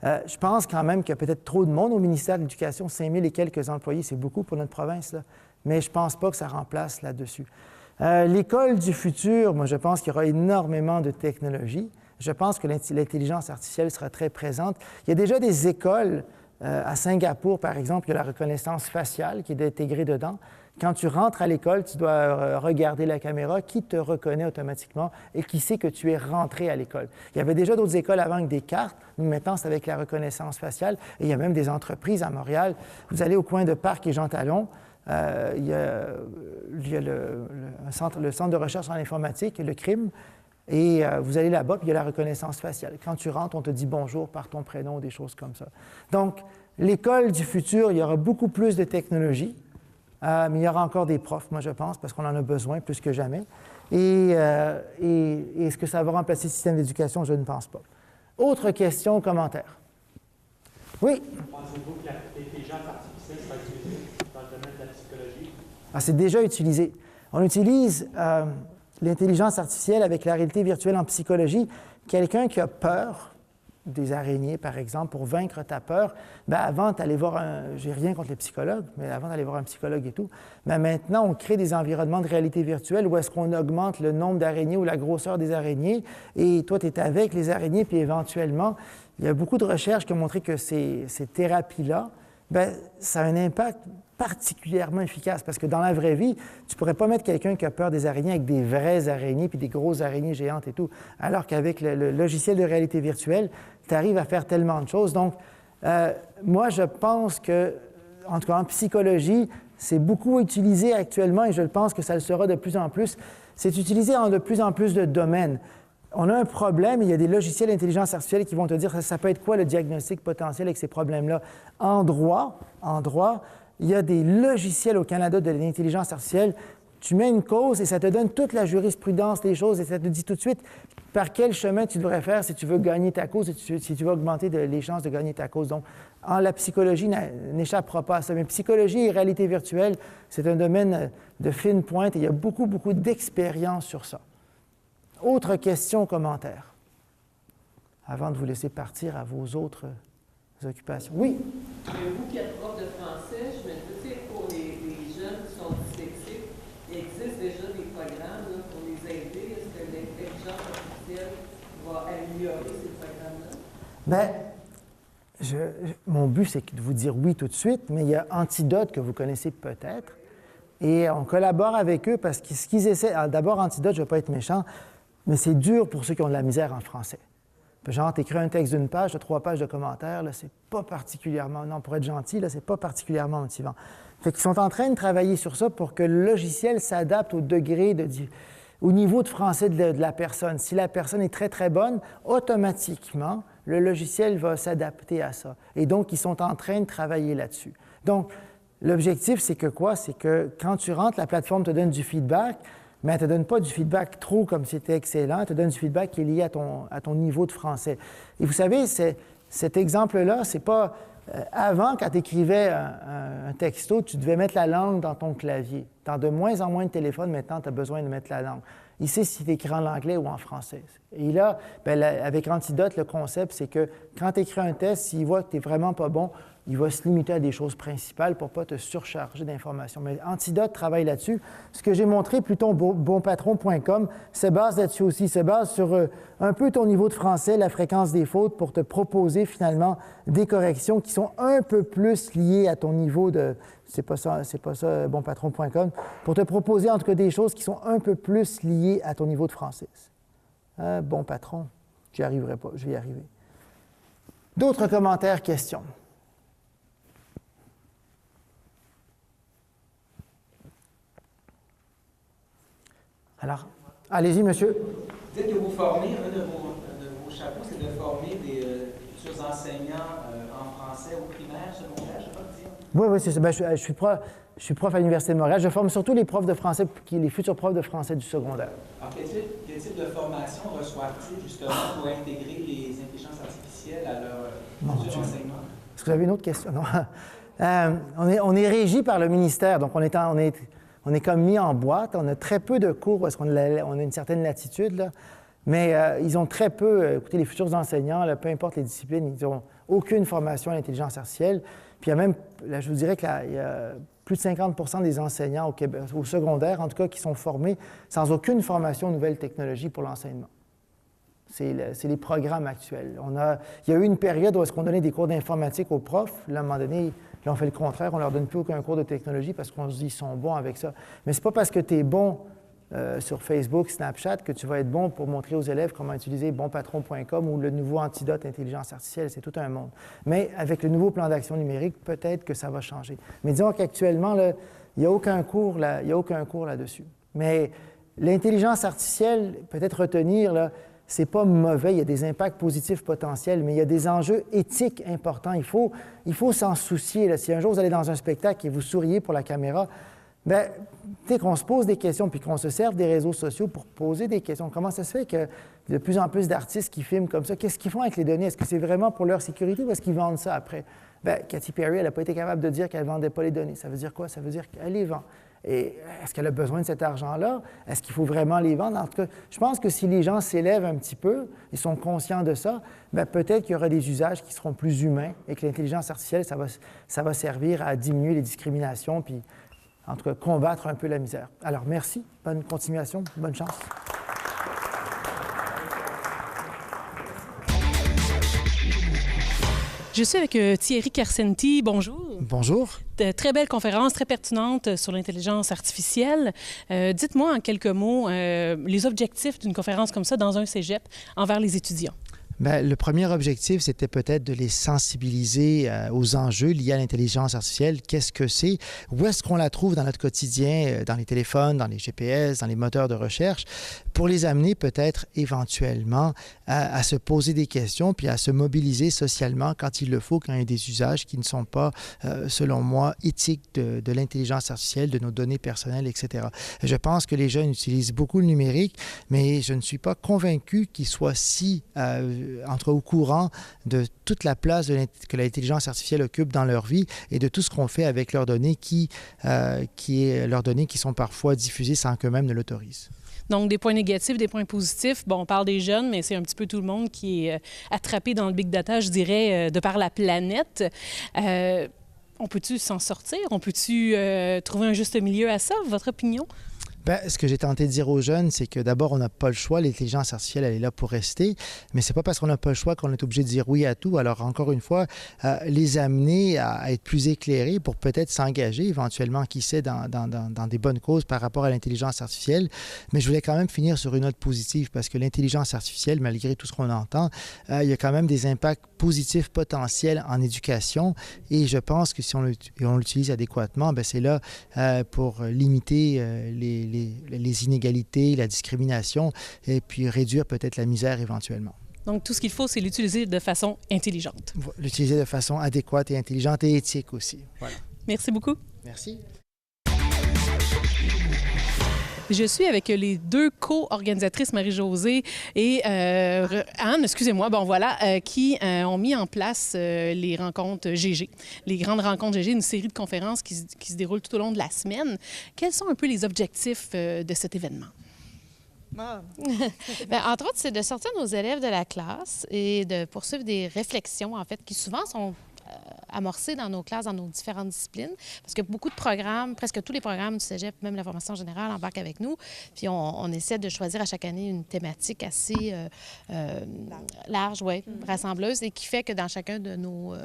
Je pense quand même qu'il y a peut-être trop de monde au ministère de l'Éducation. 5 000 et quelques employés, c'est beaucoup pour notre province, là. Mais je ne pense pas que ça remplace là-dessus. L'école du futur, moi, je pense qu'il y aura énormément de technologies. Je pense que l'intelligence artificielle sera très présente. Il y a déjà des écoles, à Singapour, par exemple, il y a la reconnaissance faciale qui est intégrée dedans. Quand tu rentres à l'école, tu dois regarder la caméra qui te reconnaît automatiquement et qui sait que tu es rentré à l'école. Il y avait déjà d'autres écoles avant avec des cartes. Nous, maintenant, c'est avec la reconnaissance faciale. Et il y a même des entreprises à Montréal. Vous allez au coin de Parc et Jean Talon, il y a le centre de recherche en informatique, le CRIM, et vous allez là-bas, puis il y a la reconnaissance faciale. Quand tu rentres, on te dit bonjour par ton prénom, des choses comme ça. Donc, l'école du futur, il y aura beaucoup plus de technologies. Mais il y aura encore des profs, moi je pense, parce qu'on en a besoin plus que jamais. Et est-ce que ça va remplacer le système d'éducation? Je ne pense pas. Autre question, commentaire? Oui? Pensez-vous que l'intelligence artificielle sera utilisée dans le domaine de la psychologie? C'est déjà utilisé. On utilise l'intelligence artificielle avec la réalité virtuelle en psychologie. Quelqu'un qui a peur des araignées, par exemple, pour vaincre ta peur, avant d'aller voir j'ai rien contre les psychologues, mais avant d'aller voir un psychologue et tout, maintenant, on crée des environnements de réalité virtuelle où est-ce qu'on augmente le nombre d'araignées ou la grosseur des araignées, et toi, tu es avec les araignées, puis éventuellement, il y a beaucoup de recherches qui ont montré que ces thérapies-là, ça a un impact particulièrement efficace, parce que dans la vraie vie, tu ne pourrais pas mettre quelqu'un qui a peur des araignées avec des vraies araignées puis des grosses araignées géantes et tout, alors qu'avec le logiciel de réalité virtuelle, tu arrives à faire tellement de choses. Donc, moi, je pense que, en tout cas en psychologie, c'est beaucoup utilisé actuellement et je pense que ça le sera de plus en plus. C'est utilisé en de plus en plus de domaines. On a un problème, il y a des logiciels d'intelligence artificielle qui vont te dire ça peut être quoi le diagnostic potentiel avec ces problèmes-là. En droit, il y a des logiciels au Canada de l'intelligence artificielle. Tu mets une cause et ça te donne toute la jurisprudence des choses et ça te dit tout de suite par quel chemin tu devrais faire si tu veux gagner ta cause et si tu veux augmenter les chances de gagner ta cause. Donc, la psychologie n'échappera pas à ça. Mais psychologie et réalité virtuelle, c'est un domaine de fine pointe et il y a beaucoup, beaucoup d'expérience sur ça. Autre question, commentaire, avant de vous laisser partir à vos autres occupations. Oui? Vous qui êtes prof de français, je me dis, pour les jeunes qui sont dyslexiques, il existe déjà des programmes là, pour les aider. Est-ce que l'intelligence artificielle va améliorer ces programmes-là? Mon but, c'est de vous dire oui tout de suite, mais il y a Antidote que vous connaissez peut-être. Et on collabore avec eux parce que ce qu'ils essaient... D'abord, Antidote, je ne veux pas être méchant, mais c'est dur pour ceux qui ont de la misère en français. Genre, tu écris un texte d'une page, de 3 pages de commentaires, là, c'est pas particulièrement... Non, pour être gentil, là, c'est pas particulièrement motivant. Fait qu'ils sont en train de travailler sur ça pour que le logiciel s'adapte au degré au niveau de français de la personne. Si la personne est très, très bonne, automatiquement, le logiciel va s'adapter à ça. Et donc, ils sont en train de travailler là-dessus. Donc, l'objectif, c'est que quoi? C'est que quand tu rentres, la plateforme te donne du feedback, mais elle ne te donne pas du feedback trop comme c'était excellent, elle te donne du feedback qui est lié à ton niveau de français. Et vous savez, cet exemple-là, c'est pas... avant, quand tu écrivais un texto, tu devais mettre la langue dans ton clavier. Dans de moins en moins de téléphones, maintenant, tu as besoin de mettre la langue. Il sait si tu écris en anglais ou en français. Et là, avec Antidote, le concept, c'est que quand tu écris un test, s'il voit que tu n'es vraiment pas bon, il va se limiter à des choses principales pour ne pas te surcharger d'informations. Mais Antidote travaille là-dessus. Ce que j'ai montré, plutôt bonpatron.com, se base là-dessus aussi, se base sur un peu ton niveau de français, la fréquence des fautes, pour te proposer finalement des corrections qui sont un peu plus liées à ton niveau de... C'est pas ça bonpatron.com, pour te proposer en tout cas des choses qui sont un peu plus liées à ton niveau de français. Bon patron, j'y arriverai pas, je vais y arriver. D'autres commentaires, questions? Alors, allez-y, monsieur. Vous dites que vous formez, un de vos chapeaux, c'est de former des futurs enseignants en français au primaire, secondaire, je ne sais pas dire. Oui, c'est ça. Ben, je suis prof à l'Université de Montréal. Je forme surtout les profs de français, les futurs profs de français du secondaire. Alors, quel type de formation reçoivent-ils justement pour intégrer les intelligences artificielles à leur futur enseignement? Est-ce que vous avez une autre question? Non. On est régi par le ministère, donc on est comme mis en boîte. On a très peu de cours parce qu'on a une certaine latitude, là. Mais ils ont très peu, écoutez, les futurs enseignants, là, peu importe les disciplines, ils n'ont aucune formation à l'intelligence artificielle. Puis il y a même, là, je vous dirais qu'il y a plus de 50 des enseignants au Québec, au secondaire, en tout cas, qui sont formés sans aucune formation aux nouvelles technologies pour l'enseignement. C'est les programmes actuels. Il y a eu une période où est-ce qu'on donnait des cours d'informatique aux profs. Là, à un moment donné, là, on fait le contraire. On ne leur donne plus aucun cours de technologie parce qu'on se dit qu'ils sont bons avec ça. Mais ce n'est pas parce que tu es bon sur Facebook, Snapchat, que tu vas être bon pour montrer aux élèves comment utiliser bonpatron.com ou le nouveau Antidote intelligence artificielle. C'est tout un monde. Mais avec le nouveau plan d'action numérique, peut-être que ça va changer. Mais disons qu'actuellement, il n'y a aucun cours là-dessus. Mais l'intelligence artificielle, peut-être retenir, là, c'est pas mauvais, il y a des impacts positifs potentiels, mais il y a des enjeux éthiques importants. Il faut s'en soucier. Là. Si un jour vous allez dans un spectacle et vous souriez pour la caméra, bien, tu sais, qu'on se pose des questions puis qu'on se serve des réseaux sociaux pour poser des questions. Comment ça se fait que de plus en plus d'artistes qui filment comme ça, qu'est-ce qu'ils font avec les données? Est-ce que c'est vraiment pour leur sécurité ou est-ce qu'ils vendent ça après? Bien, Katy Perry, elle n'a pas été capable de dire qu'elle ne vendait pas les données. Ça veut dire quoi? Ça veut dire qu'elle les vend. Et est-ce qu'elle a besoin de cet argent-là? Est-ce qu'il faut vraiment les vendre? En tout cas, je pense que si les gens s'élèvent un petit peu, ils sont conscients de ça, bien, peut-être qu'il y aura des usages qui seront plus humains et que l'intelligence artificielle, ça va servir à diminuer les discriminations puis, en tout cas, combattre un peu la misère. Alors, merci. Bonne continuation. Bonne chance. Je suis avec Thierry Karsenty. Bonjour. Bonjour. Très belle conférence, très pertinente sur l'intelligence artificielle. Dites-moi en quelques mots les objectifs d'une conférence comme ça dans un cégep envers les étudiants. Bien, le premier objectif, c'était peut-être de les sensibiliser aux enjeux liés à l'intelligence artificielle. Qu'est-ce que c'est? Où est-ce qu'on la trouve dans notre quotidien, dans les téléphones, dans les GPS, dans les moteurs de recherche, pour les amener peut-être éventuellement à se poser des questions puis à se mobiliser socialement quand il le faut, quand il y a des usages qui ne sont pas, selon moi, éthiques de l'intelligence artificielle, de nos données personnelles, etc. Je pense que les jeunes utilisent beaucoup le numérique, mais je ne suis pas convaincu qu'ils soient si au courant de toute la place que l'intelligence artificielle occupe dans leur vie et de tout ce qu'on fait avec leurs données leurs données qui sont parfois diffusées sans qu'eux-mêmes ne l'autorisent. Donc, des points négatifs, des points positifs. Bon, on parle des jeunes, mais c'est un petit peu tout le monde qui est attrapé dans le big data, je dirais, de par la planète. On peut-tu s'en sortir? On peut-tu trouver un juste milieu à ça, votre opinion? Bien, ce que j'ai tenté de dire aux jeunes, c'est que d'abord, on n'a pas le choix. L'intelligence artificielle, elle est là pour rester. Mais c'est pas parce qu'on n'a pas le choix qu'on est obligé de dire oui à tout. Alors, encore une fois, les amener à être plus éclairés pour peut-être s'engager éventuellement, qui sait, dans des bonnes causes par rapport à l'intelligence artificielle. Mais je voulais quand même finir sur une note positive parce que l'intelligence artificielle, malgré tout ce qu'on entend, il y a quand même des impacts positifs potentiels en éducation. Et je pense que si on l'utilise adéquatement, bien, c'est là pour limiter les inégalités, la discrimination, et puis réduire peut-être la misère éventuellement. Donc, tout ce qu'il faut, c'est l'utiliser de façon intelligente. L'utiliser de façon adéquate et intelligente et éthique aussi. Voilà. Merci beaucoup. Merci. Je suis avec les deux co-organisatrices, Marie-Josée et Anne, excusez-moi, qui ont mis en place les rencontres GG, les grandes rencontres GG, une série de conférences qui se déroulent tout au long de la semaine. Quels sont un peu les objectifs de cet événement? Bien, entre autres, c'est de sortir nos élèves de la classe et de poursuivre des réflexions, en fait, qui souvent sont amorcer dans nos classes, dans nos différentes disciplines. Parce que beaucoup de programmes, presque tous les programmes du cégep, même la formation générale, embarquent avec nous. Puis on essaie de choisir à chaque année une thématique assez large, rassembleuse, et qui fait que dans chacune de nos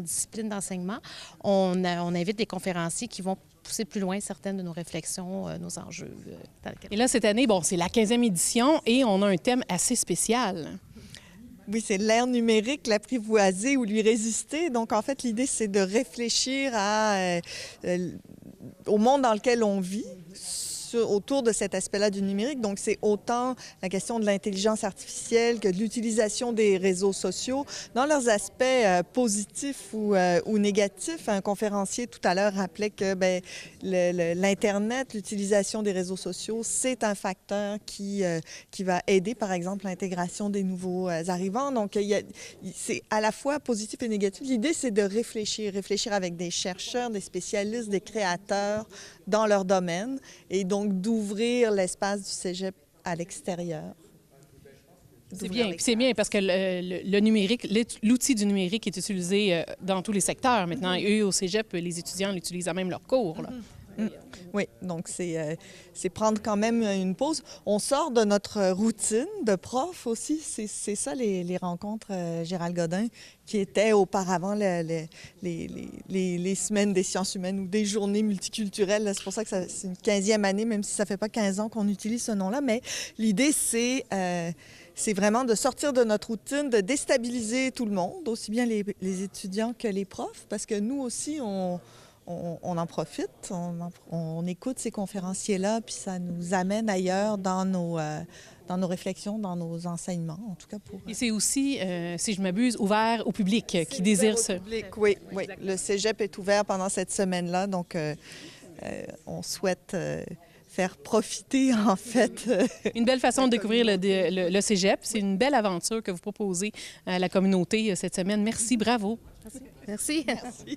disciplines d'enseignement, on invite des conférenciers qui vont pousser plus loin certaines de nos réflexions, nos enjeux. Et là, cette année, bon, c'est la 15e édition et on a un thème assez spécial. Oui, c'est l'ère numérique, l'apprivoiser ou lui résister. Donc, en fait, l'idée, c'est de réfléchir au monde dans lequel on vit, autour de cet aspect-là du numérique. Donc, c'est autant la question de l'intelligence artificielle que de l'utilisation des réseaux sociaux dans leurs aspects positifs ou négatifs. Un conférencier tout à l'heure rappelait que l'Internet, l'utilisation des réseaux sociaux, c'est un facteur qui va aider, par exemple, l'intégration des nouveaux arrivants. Donc, c'est à la fois positif et négatif. L'idée, c'est de réfléchir avec des chercheurs, des spécialistes, des créateurs dans leur domaine, et donc d'ouvrir l'espace du cégep à l'extérieur. C'est bien parce que le numérique, l'outil du numérique est utilisé dans tous les secteurs maintenant. Et eux, au cégep, les étudiants l'utilisent à même leur cours. Là. Oui, donc c'est prendre quand même une pause. On sort de notre routine de prof aussi. C'est ça, les rencontres Gérald Godin, qui étaient auparavant les semaines des sciences humaines ou des journées multiculturelles. C'est pour ça que c'est une 15e année, même si ça ne fait pas 15 ans qu'on utilise ce nom-là. Mais l'idée, c'est vraiment de sortir de notre routine, de déstabiliser tout le monde, aussi bien les étudiants que les profs, parce que nous aussi, on en profite, on écoute ces conférenciers-là, puis ça nous amène ailleurs dans nos réflexions, dans nos enseignements, en tout cas pour... Et c'est aussi, si je m'abuse, ouvert au public qui désire ce... Oui. Le cégep est ouvert pendant cette semaine-là, donc on souhaite... faire profiter, en fait. Une belle façon de découvrir le cégep. C'est une belle aventure que vous proposez à la communauté cette semaine. Merci, bravo. Merci. Merci.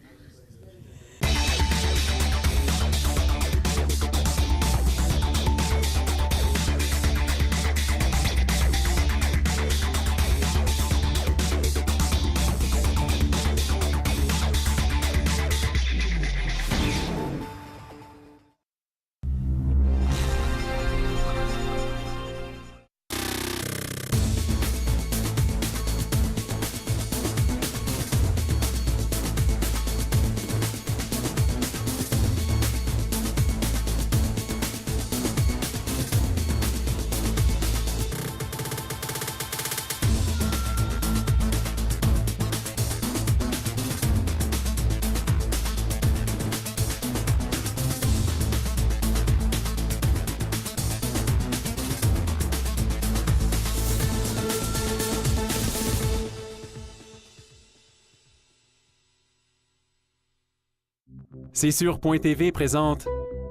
C'est sûr.tv présente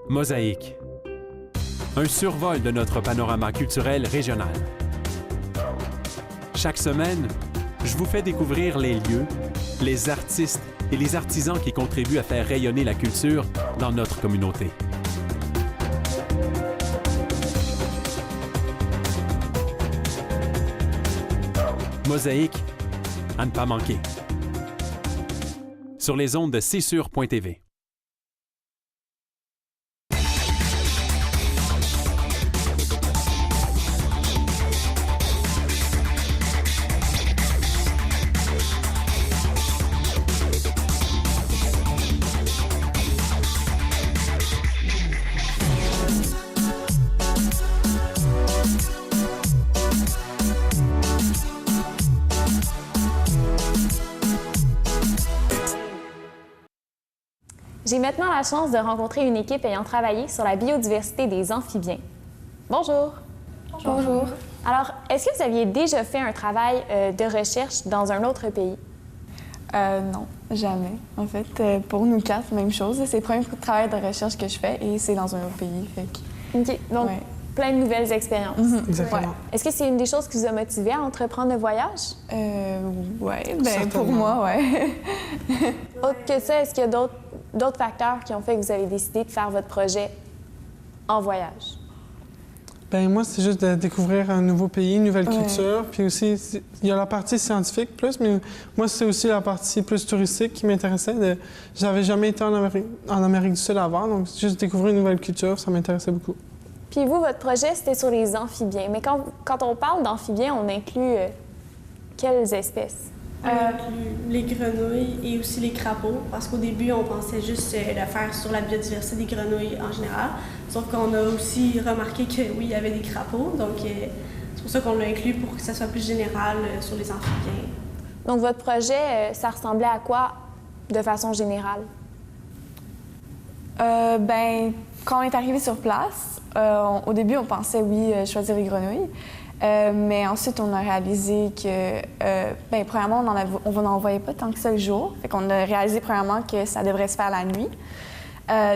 Mosaïque, un survol de notre panorama culturel régional. Chaque semaine, je vous fais découvrir les lieux, les artistes et les artisans qui contribuent à faire rayonner la culture dans notre communauté. Mosaïque, à ne pas manquer. Sur les ondes de C'est sûr.tv. J'ai maintenant la chance de rencontrer une équipe ayant travaillé sur la biodiversité des amphibiens. Bonjour. Bonjour. Alors, est-ce que vous aviez déjà fait un travail de recherche dans un autre pays? Non, jamais. En fait, pour nous quatre, même chose. C'est le premier travail de recherche que je fais et c'est dans un autre pays. Fait que... OK. Donc, plein de nouvelles expériences. Exactement. Ouais. Est-ce que c'est une des choses qui vous a motivé à entreprendre le voyage? Oui, pour moi, oui. Autre que ça, est-ce qu'il y a d'autres facteurs qui ont fait que vous avez décidé de faire votre projet en voyage? Ben moi, c'est juste de découvrir un nouveau pays, une nouvelle culture. Puis aussi, il y a la partie scientifique plus, mais moi, c'est aussi la partie plus touristique qui m'intéressait. J'avais jamais été en Amérique du Sud avant, donc juste découvrir une nouvelle culture, ça m'intéressait beaucoup. Puis vous, votre projet, c'était sur les amphibiens. Mais quand on parle d'amphibiens, on inclut quelles espèces? On inclut les grenouilles et aussi les crapauds, parce qu'au début, on pensait juste le faire sur la biodiversité des grenouilles en général. Sauf qu'on a aussi remarqué que oui, il y avait des crapauds, donc c'est pour ça qu'on l'a inclus pour que ça soit plus général sur les amphibiens. Donc votre projet, ça ressemblait à quoi de façon générale? Quand on est arrivé sur place, au début, on pensait, choisir les grenouilles. Mais ensuite, on a réalisé que, premièrement, on n'en voyait pas tant que ça le jour. Fait qu'on a réalisé, premièrement, que ça devrait se faire la nuit.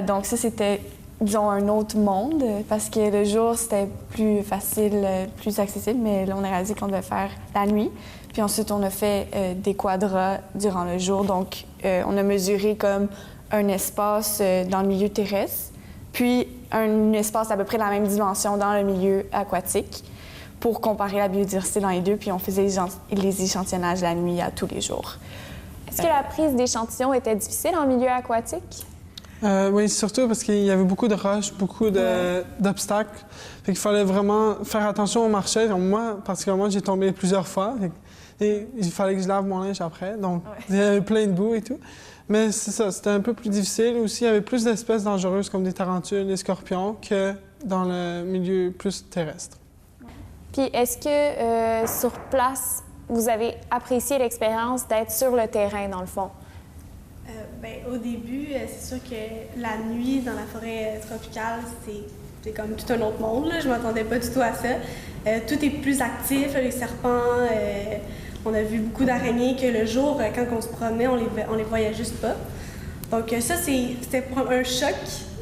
Donc ça, c'était, disons, un autre monde, parce que le jour, c'était plus facile, plus accessible, mais là, on a réalisé qu'on devait faire la nuit. Puis ensuite, on a fait des quadras durant le jour. Donc, on a mesuré comme un espace dans le milieu terrestre, puis un espace à peu près de la même dimension dans le milieu aquatique, pour comparer la biodiversité dans les deux, puis on faisait les échantillonnages la nuit à tous les jours. Est-ce que la prise d'échantillons était difficile en milieu aquatique? Oui, surtout parce qu'il y avait beaucoup de roches, beaucoup d'obstacles. Fait qu'il fallait vraiment faire attention au marché. Donc, moi, particulièrement, j'ai tombé plusieurs fois. Et il fallait que je lave mon linge après. Donc, il y avait plein de boue et tout. Mais c'est ça, c'était un peu plus difficile. Aussi, il y avait plus d'espèces dangereuses comme des tarentules, des scorpions, que dans le milieu plus terrestre. Puis est-ce que sur place, vous avez apprécié l'expérience d'être sur le terrain, dans le fond? Au début, c'est sûr que la nuit dans la forêt tropicale, c'est comme tout un autre monde. Là. Je ne m'attendais pas du tout à ça. Tout est plus actif, les serpents. On a vu beaucoup d'araignées que le jour, quand on se promenait, on les voyait juste pas. Donc ça, c'était un choc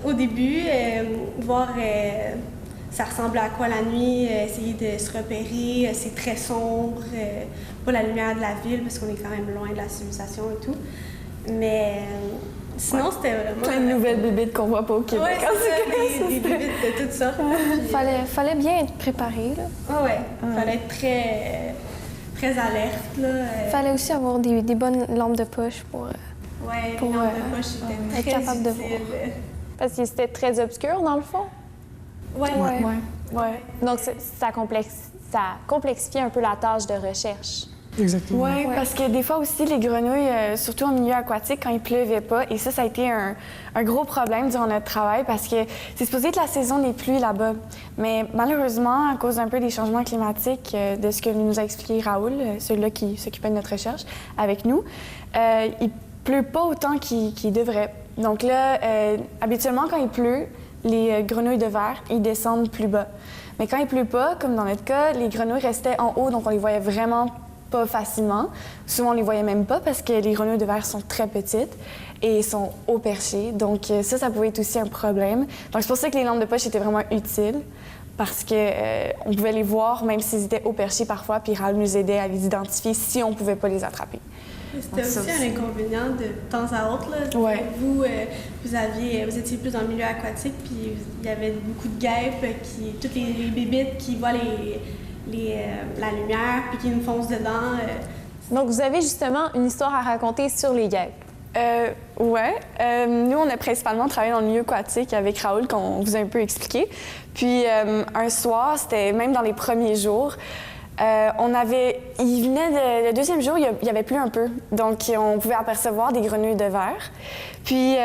au début, voir... ça ressemble à quoi la nuit, essayer de se repérer, c'est très sombre, pas la lumière de la ville parce qu'on est quand même loin de la civilisation et tout. Mais sinon, c'était vraiment... Plein de nouvelles bébites qu'on voit pas au Québec. Oui, c'est ça, des bébites de toutes sortes. Fallait bien être préparé, là. Fallait être très alerte, là. Fallait aussi avoir des bonnes lampes de poche pour les lampes de poche, c'était être capable de voir. Parce que c'était très obscur, dans le fond? Oui. Donc, ça complexifiait un peu la tâche de recherche. Exactement. Oui, parce que des fois aussi, les grenouilles, surtout en milieu aquatique, quand il pleuvait pas, et ça a été un gros problème durant notre travail parce que c'est supposé être la saison des pluies là-bas. Mais malheureusement, à cause un peu des changements climatiques, de ce que nous a expliqué Raoul, celui-là qui s'occupait de notre recherche avec nous, il pleut pas autant qu'il devrait. Donc là, habituellement, quand il pleut, les grenouilles de verre, ils descendent plus bas. Mais quand il pleut pas, comme dans notre cas, les grenouilles restaient en haut, donc on les voyait vraiment pas facilement. Souvent, on les voyait même pas parce que les grenouilles de verre sont très petites et sont haut perchées. Donc ça pouvait être aussi un problème. Donc c'est pour ça que les lampes de poche étaient vraiment utiles parce qu'on pouvait les voir même s'ils étaient haut perchés parfois, puis Raoul nous aidait à les identifier si on pouvait pas les attraper. C'était aussi un inconvénient de temps à autre. Là. Ouais. Vous étiez plus dans le milieu aquatique, puis il y avait beaucoup de guêpes, toutes les bébites qui voient la lumière, puis qui nous foncent dedans. Donc, vous avez justement une histoire à raconter sur les guêpes. Nous, on a principalement travaillé dans le milieu aquatique avec Raoul, qu'on vous a un peu expliqué. Puis, un soir, c'était même dans les premiers jours, le deuxième jour, il y avait plu un peu. Donc, on pouvait apercevoir des grenouilles de verre. Puis,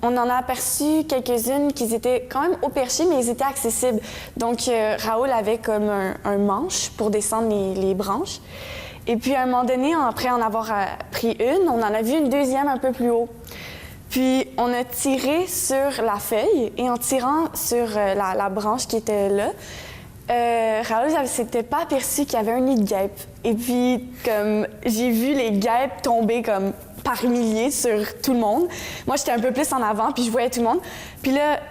on en a aperçu quelques-unes qui étaient quand même haut perchées, mais ils étaient accessibles. Donc, Raoul avait comme un manche pour descendre les branches. Et puis, à un moment donné, après en avoir pris une, on en a vu une deuxième un peu plus haut. Puis, on a tiré sur la feuille et en tirant sur la branche qui était là, Raoul ne s'était pas aperçu qu'il y avait un nid de guêpes. Et puis, comme j'ai vu les guêpes tomber comme par milliers sur tout le monde. Moi, j'étais un peu plus en avant, puis je voyais tout le monde. Puis là,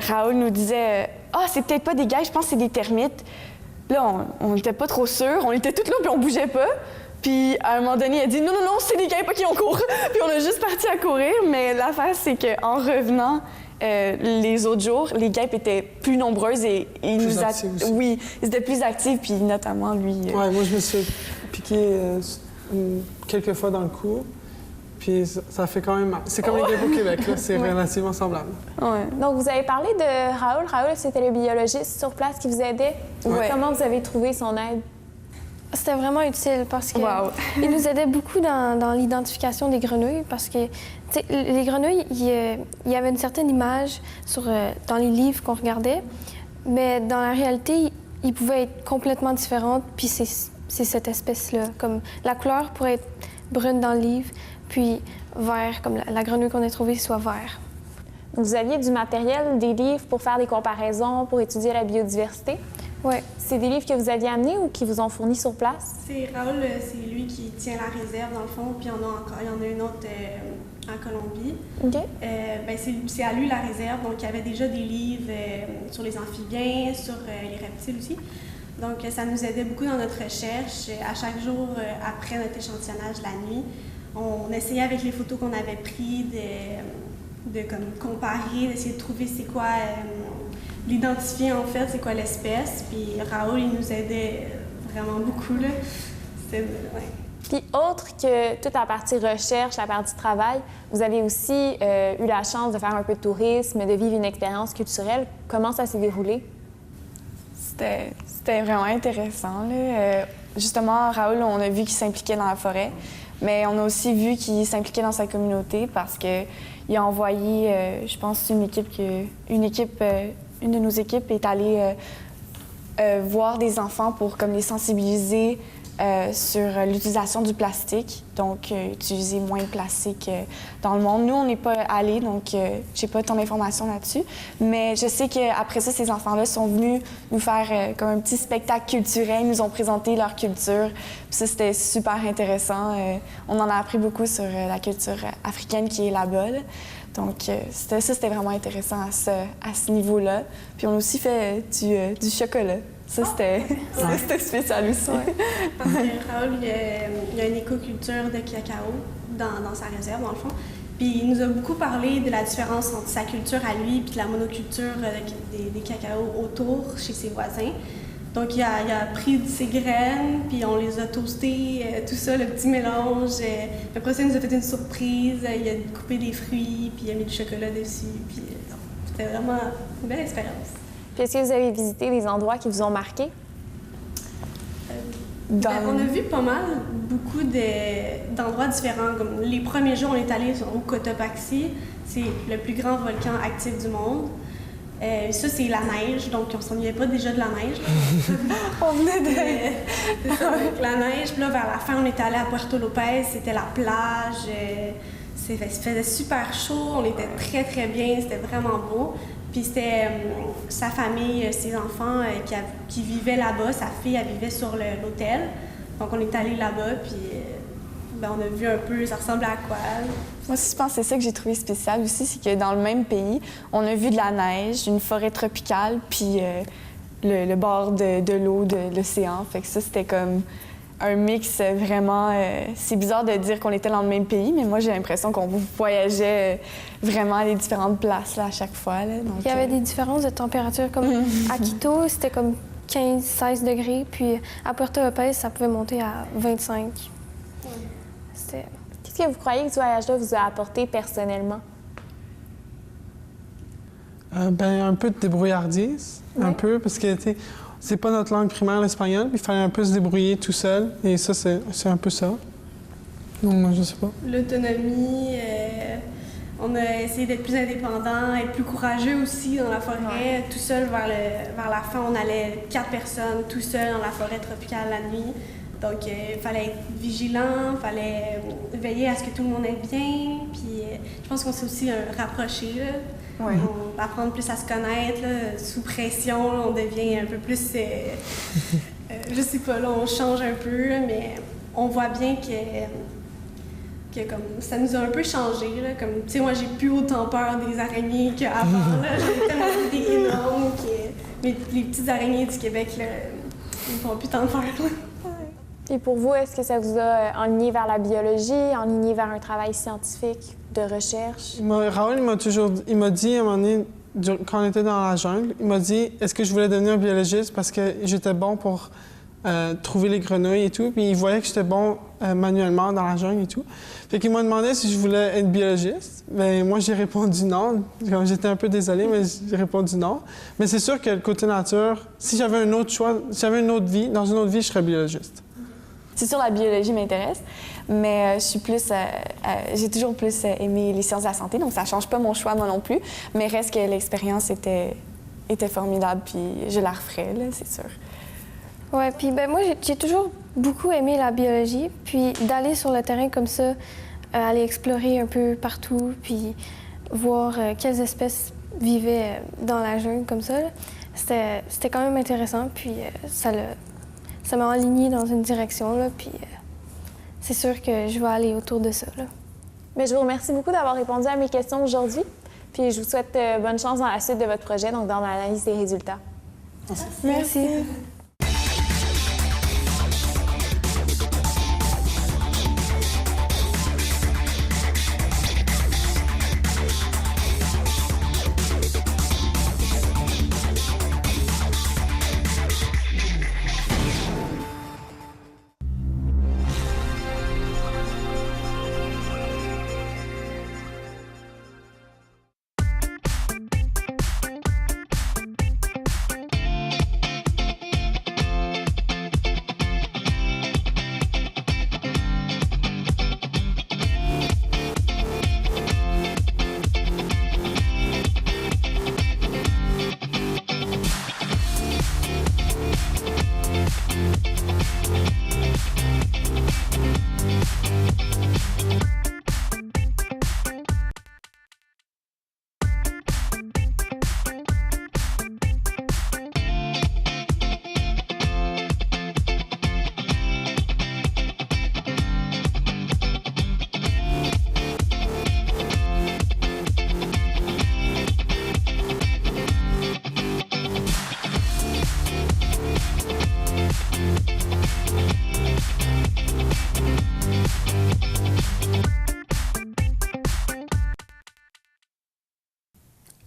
Raoul nous disait « Ah, c'est peut-être pas des guêpes, je pense que c'est des termites. » Là, on n'était pas trop sûrs. On était toutes là, puis on bougeait pas. Puis, à un moment donné, il a dit « Non, c'est des guêpes, OK, on court. » Puis on a juste parti à courir. Mais l'affaire, c'est qu'en revenant, les autres jours, les guêpes étaient plus nombreuses et oui, ils étaient plus actifs, puis notamment lui. Ouais, moi je me suis piqué quelques fois dans le cou. Puis ça fait quand même mal. C'est comme les guêpes au Québec, là. C'est relativement semblable. Ouais. Donc, vous avez parlé de Raoul. Raoul, c'était le biologiste sur place qui vous aidait. Ouais. Comment vous avez trouvé son aide? C'était vraiment utile parce qu'il nous aidait beaucoup dans l'identification des grenouilles parce que, tu sais, les grenouilles, il y avait une certaine image dans les livres qu'on regardait, mais dans la réalité, ils pouvaient être complètement différentes, puis c'est cette espèce-là. Comme la couleur pourrait être brune dans le livre, puis vert, comme la grenouille qu'on a trouvée soit vert. Vous aviez du matériel, des livres pour faire des comparaisons, pour étudier la biodiversité? Oui. C'est des livres que vous aviez amenés ou qui vous ont fournis sur place? C'est Raoul, c'est lui qui tient la réserve, dans le fond, puis il y en a une autre en Colombie. OK. C'est à lui la réserve, donc il y avait déjà des livres sur les amphibiens, sur les reptiles aussi. Donc ça nous aidait beaucoup dans notre recherche. À chaque jour, après notre échantillonnage la nuit, on essayait avec les photos qu'on avait prises de comme comparer, d'essayer de trouver c'est quoi, l'identifier en fait, c'est quoi l'espèce. Puis Raoul, il nous aidait vraiment beaucoup, là. C'était, ouais. Puis autre que toute la partie recherche, la partie travail, vous avez aussi eu la chance de faire un peu de tourisme, de vivre une expérience culturelle. Comment ça s'est déroulé? C'était vraiment intéressant, là. Justement, Raoul, on a vu qu'il s'impliquait dans la forêt, mais on a aussi vu qu'il s'impliquait dans sa communauté parce qu'il a envoyé, je pense, une de nos équipes est allée voir des enfants pour comme les sensibiliser sur l'utilisation du plastique, donc utiliser moins de plastique dans le monde. Nous, on n'est pas allés, donc j'ai pas tant d'informations là-dessus, mais je sais qu'après ça, ces enfants-là sont venus nous faire comme un petit spectacle culturel, ils nous ont présenté leur culture, puis ça, c'était super intéressant. On en a appris beaucoup sur la culture africaine qui est là-bas, là. Donc, c'était vraiment intéressant à ce niveau-là. Puis on a aussi fait du chocolat. Ça, c'était spécial aussi. Ouais. Parce que Raoul, il y a une écoculture de cacao dans sa réserve, dans le fond. Puis il nous a beaucoup parlé de la différence entre sa culture à lui et la monoculture des cacaos autour, chez ses voisins. Donc, il a pris ses graines, puis on les a toastées, tout ça, le petit mélange. Puis après ça, il nous a fait une surprise. Il a coupé des fruits, puis il a mis du chocolat dessus. Puis c'était vraiment une belle expérience. Puis est-ce que vous avez visité des endroits qui vous ont marqué? On a vu pas mal, beaucoup d'endroits différents. Comme les premiers jours, on est allé au Cotopaxi. C'est le plus grand volcan actif du monde. Ça, c'est la neige, donc on s'ennuyait pas déjà de la neige. On venait de... la neige, puis là, vers la fin, on était allé à Puerto Lopez, c'était la plage. Il faisait super chaud, on était très, très bien, c'était vraiment beau. Puis c'était sa famille, ses enfants qui vivaient là-bas. Sa fille, elle vivait sur l'hôtel. Donc, on est allé là-bas, puis on a vu un peu, ça ressemblait à quoi. Moi aussi, je pense que c'est ça que j'ai trouvé spécial aussi, c'est que dans le même pays, on a vu de la neige, une forêt tropicale, puis le bord de l'eau, de l'océan. Fait que ça, c'était comme un mix vraiment... c'est bizarre de dire qu'on était dans le même pays, mais moi, j'ai l'impression qu'on voyageait vraiment à des différentes places là, à chaque fois. Là. Donc, il y avait des différences de température. Comme à Quito, c'était comme 15-16 degrés, puis à Puerto Lopez, ça pouvait monter à 25. Qu'est-ce que vous croyez que ce voyage-là vous a apporté personnellement? Un peu de débrouillardise, un peu, parce que c'est pas notre langue primaire, l'espagnol, puis il fallait un peu se débrouiller tout seul, et ça, c'est un peu ça. Donc, moi, je sais pas. L'autonomie, on a essayé d'être plus indépendant, être plus courageux aussi dans la forêt. Tout seul, vers la fin, on allait 4 personnes, tout seul dans la forêt tropicale la nuit. Donc, il fallait être vigilant, il fallait veiller à ce que tout le monde aille bien. Puis, je pense qu'on s'est aussi rapprochés. Ouais. On va apprendre plus à se connaître. Là. Sous pression, là, on devient un peu plus... je sais pas, là, on change un peu, mais on voit bien que comme, ça nous a un peu changé. Là. Comme, tu sais, moi, j'ai plus autant peur des araignées qu'avant. J'ai tellement vu des énormes. Mais les petites araignées du Québec, là, ils ne font plus tant peur. Puis pour vous, est-ce que ça vous a enligné vers la biologie, enligné vers un travail scientifique, de recherche? Raoul, il m'a dit à un moment donné, quand on était dans la jungle, il m'a dit est-ce que je voulais devenir biologiste parce que j'étais bon pour trouver les grenouilles et tout. Puis il voyait que j'étais bon manuellement dans la jungle et tout. Fait qu'il m'a demandé si je voulais être biologiste. Bien, moi, j'ai répondu non. J'étais un peu désolé, mais j'ai répondu non. Mais c'est sûr que le côté nature, si j'avais un autre choix, si j'avais une autre vie, dans une autre vie, je serais biologiste. C'est sûr, la biologie m'intéresse, mais je suis plus... j'ai toujours plus aimé les sciences de la santé, donc ça change pas mon choix, moi non plus. Mais reste que l'expérience était formidable, puis je la referais, là, c'est sûr. Ouais, puis ben moi, j'ai toujours beaucoup aimé la biologie, puis d'aller sur le terrain comme ça, aller explorer un peu partout, puis voir quelles espèces vivaient dans la jungle comme ça, c'était quand même intéressant, puis ça m'a enligné dans une direction, là, puis c'est sûr que je vais aller autour de ça, là. Mais je vous remercie beaucoup d'avoir répondu à mes questions aujourd'hui, puis je vous souhaite bonne chance dans la suite de votre projet, donc dans l'analyse des résultats. Merci.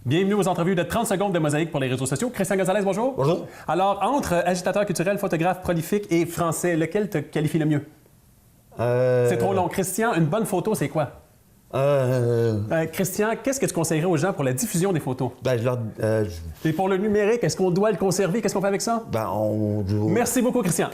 Bienvenue aux entrevues de 30 secondes de Mosaïque pour les réseaux sociaux. Christian Gonzalez, bonjour. Bonjour. Alors, entre agitateur culturel, photographe prolifique et français, lequel te qualifie le mieux? C'est trop long. Christian, une bonne photo, c'est quoi? Christian, qu'est-ce que tu conseillerais aux gens pour la diffusion des photos? Et pour le numérique, est-ce qu'on doit le conserver? Qu'est-ce qu'on fait avec ça? Ben, Merci beaucoup, Christian.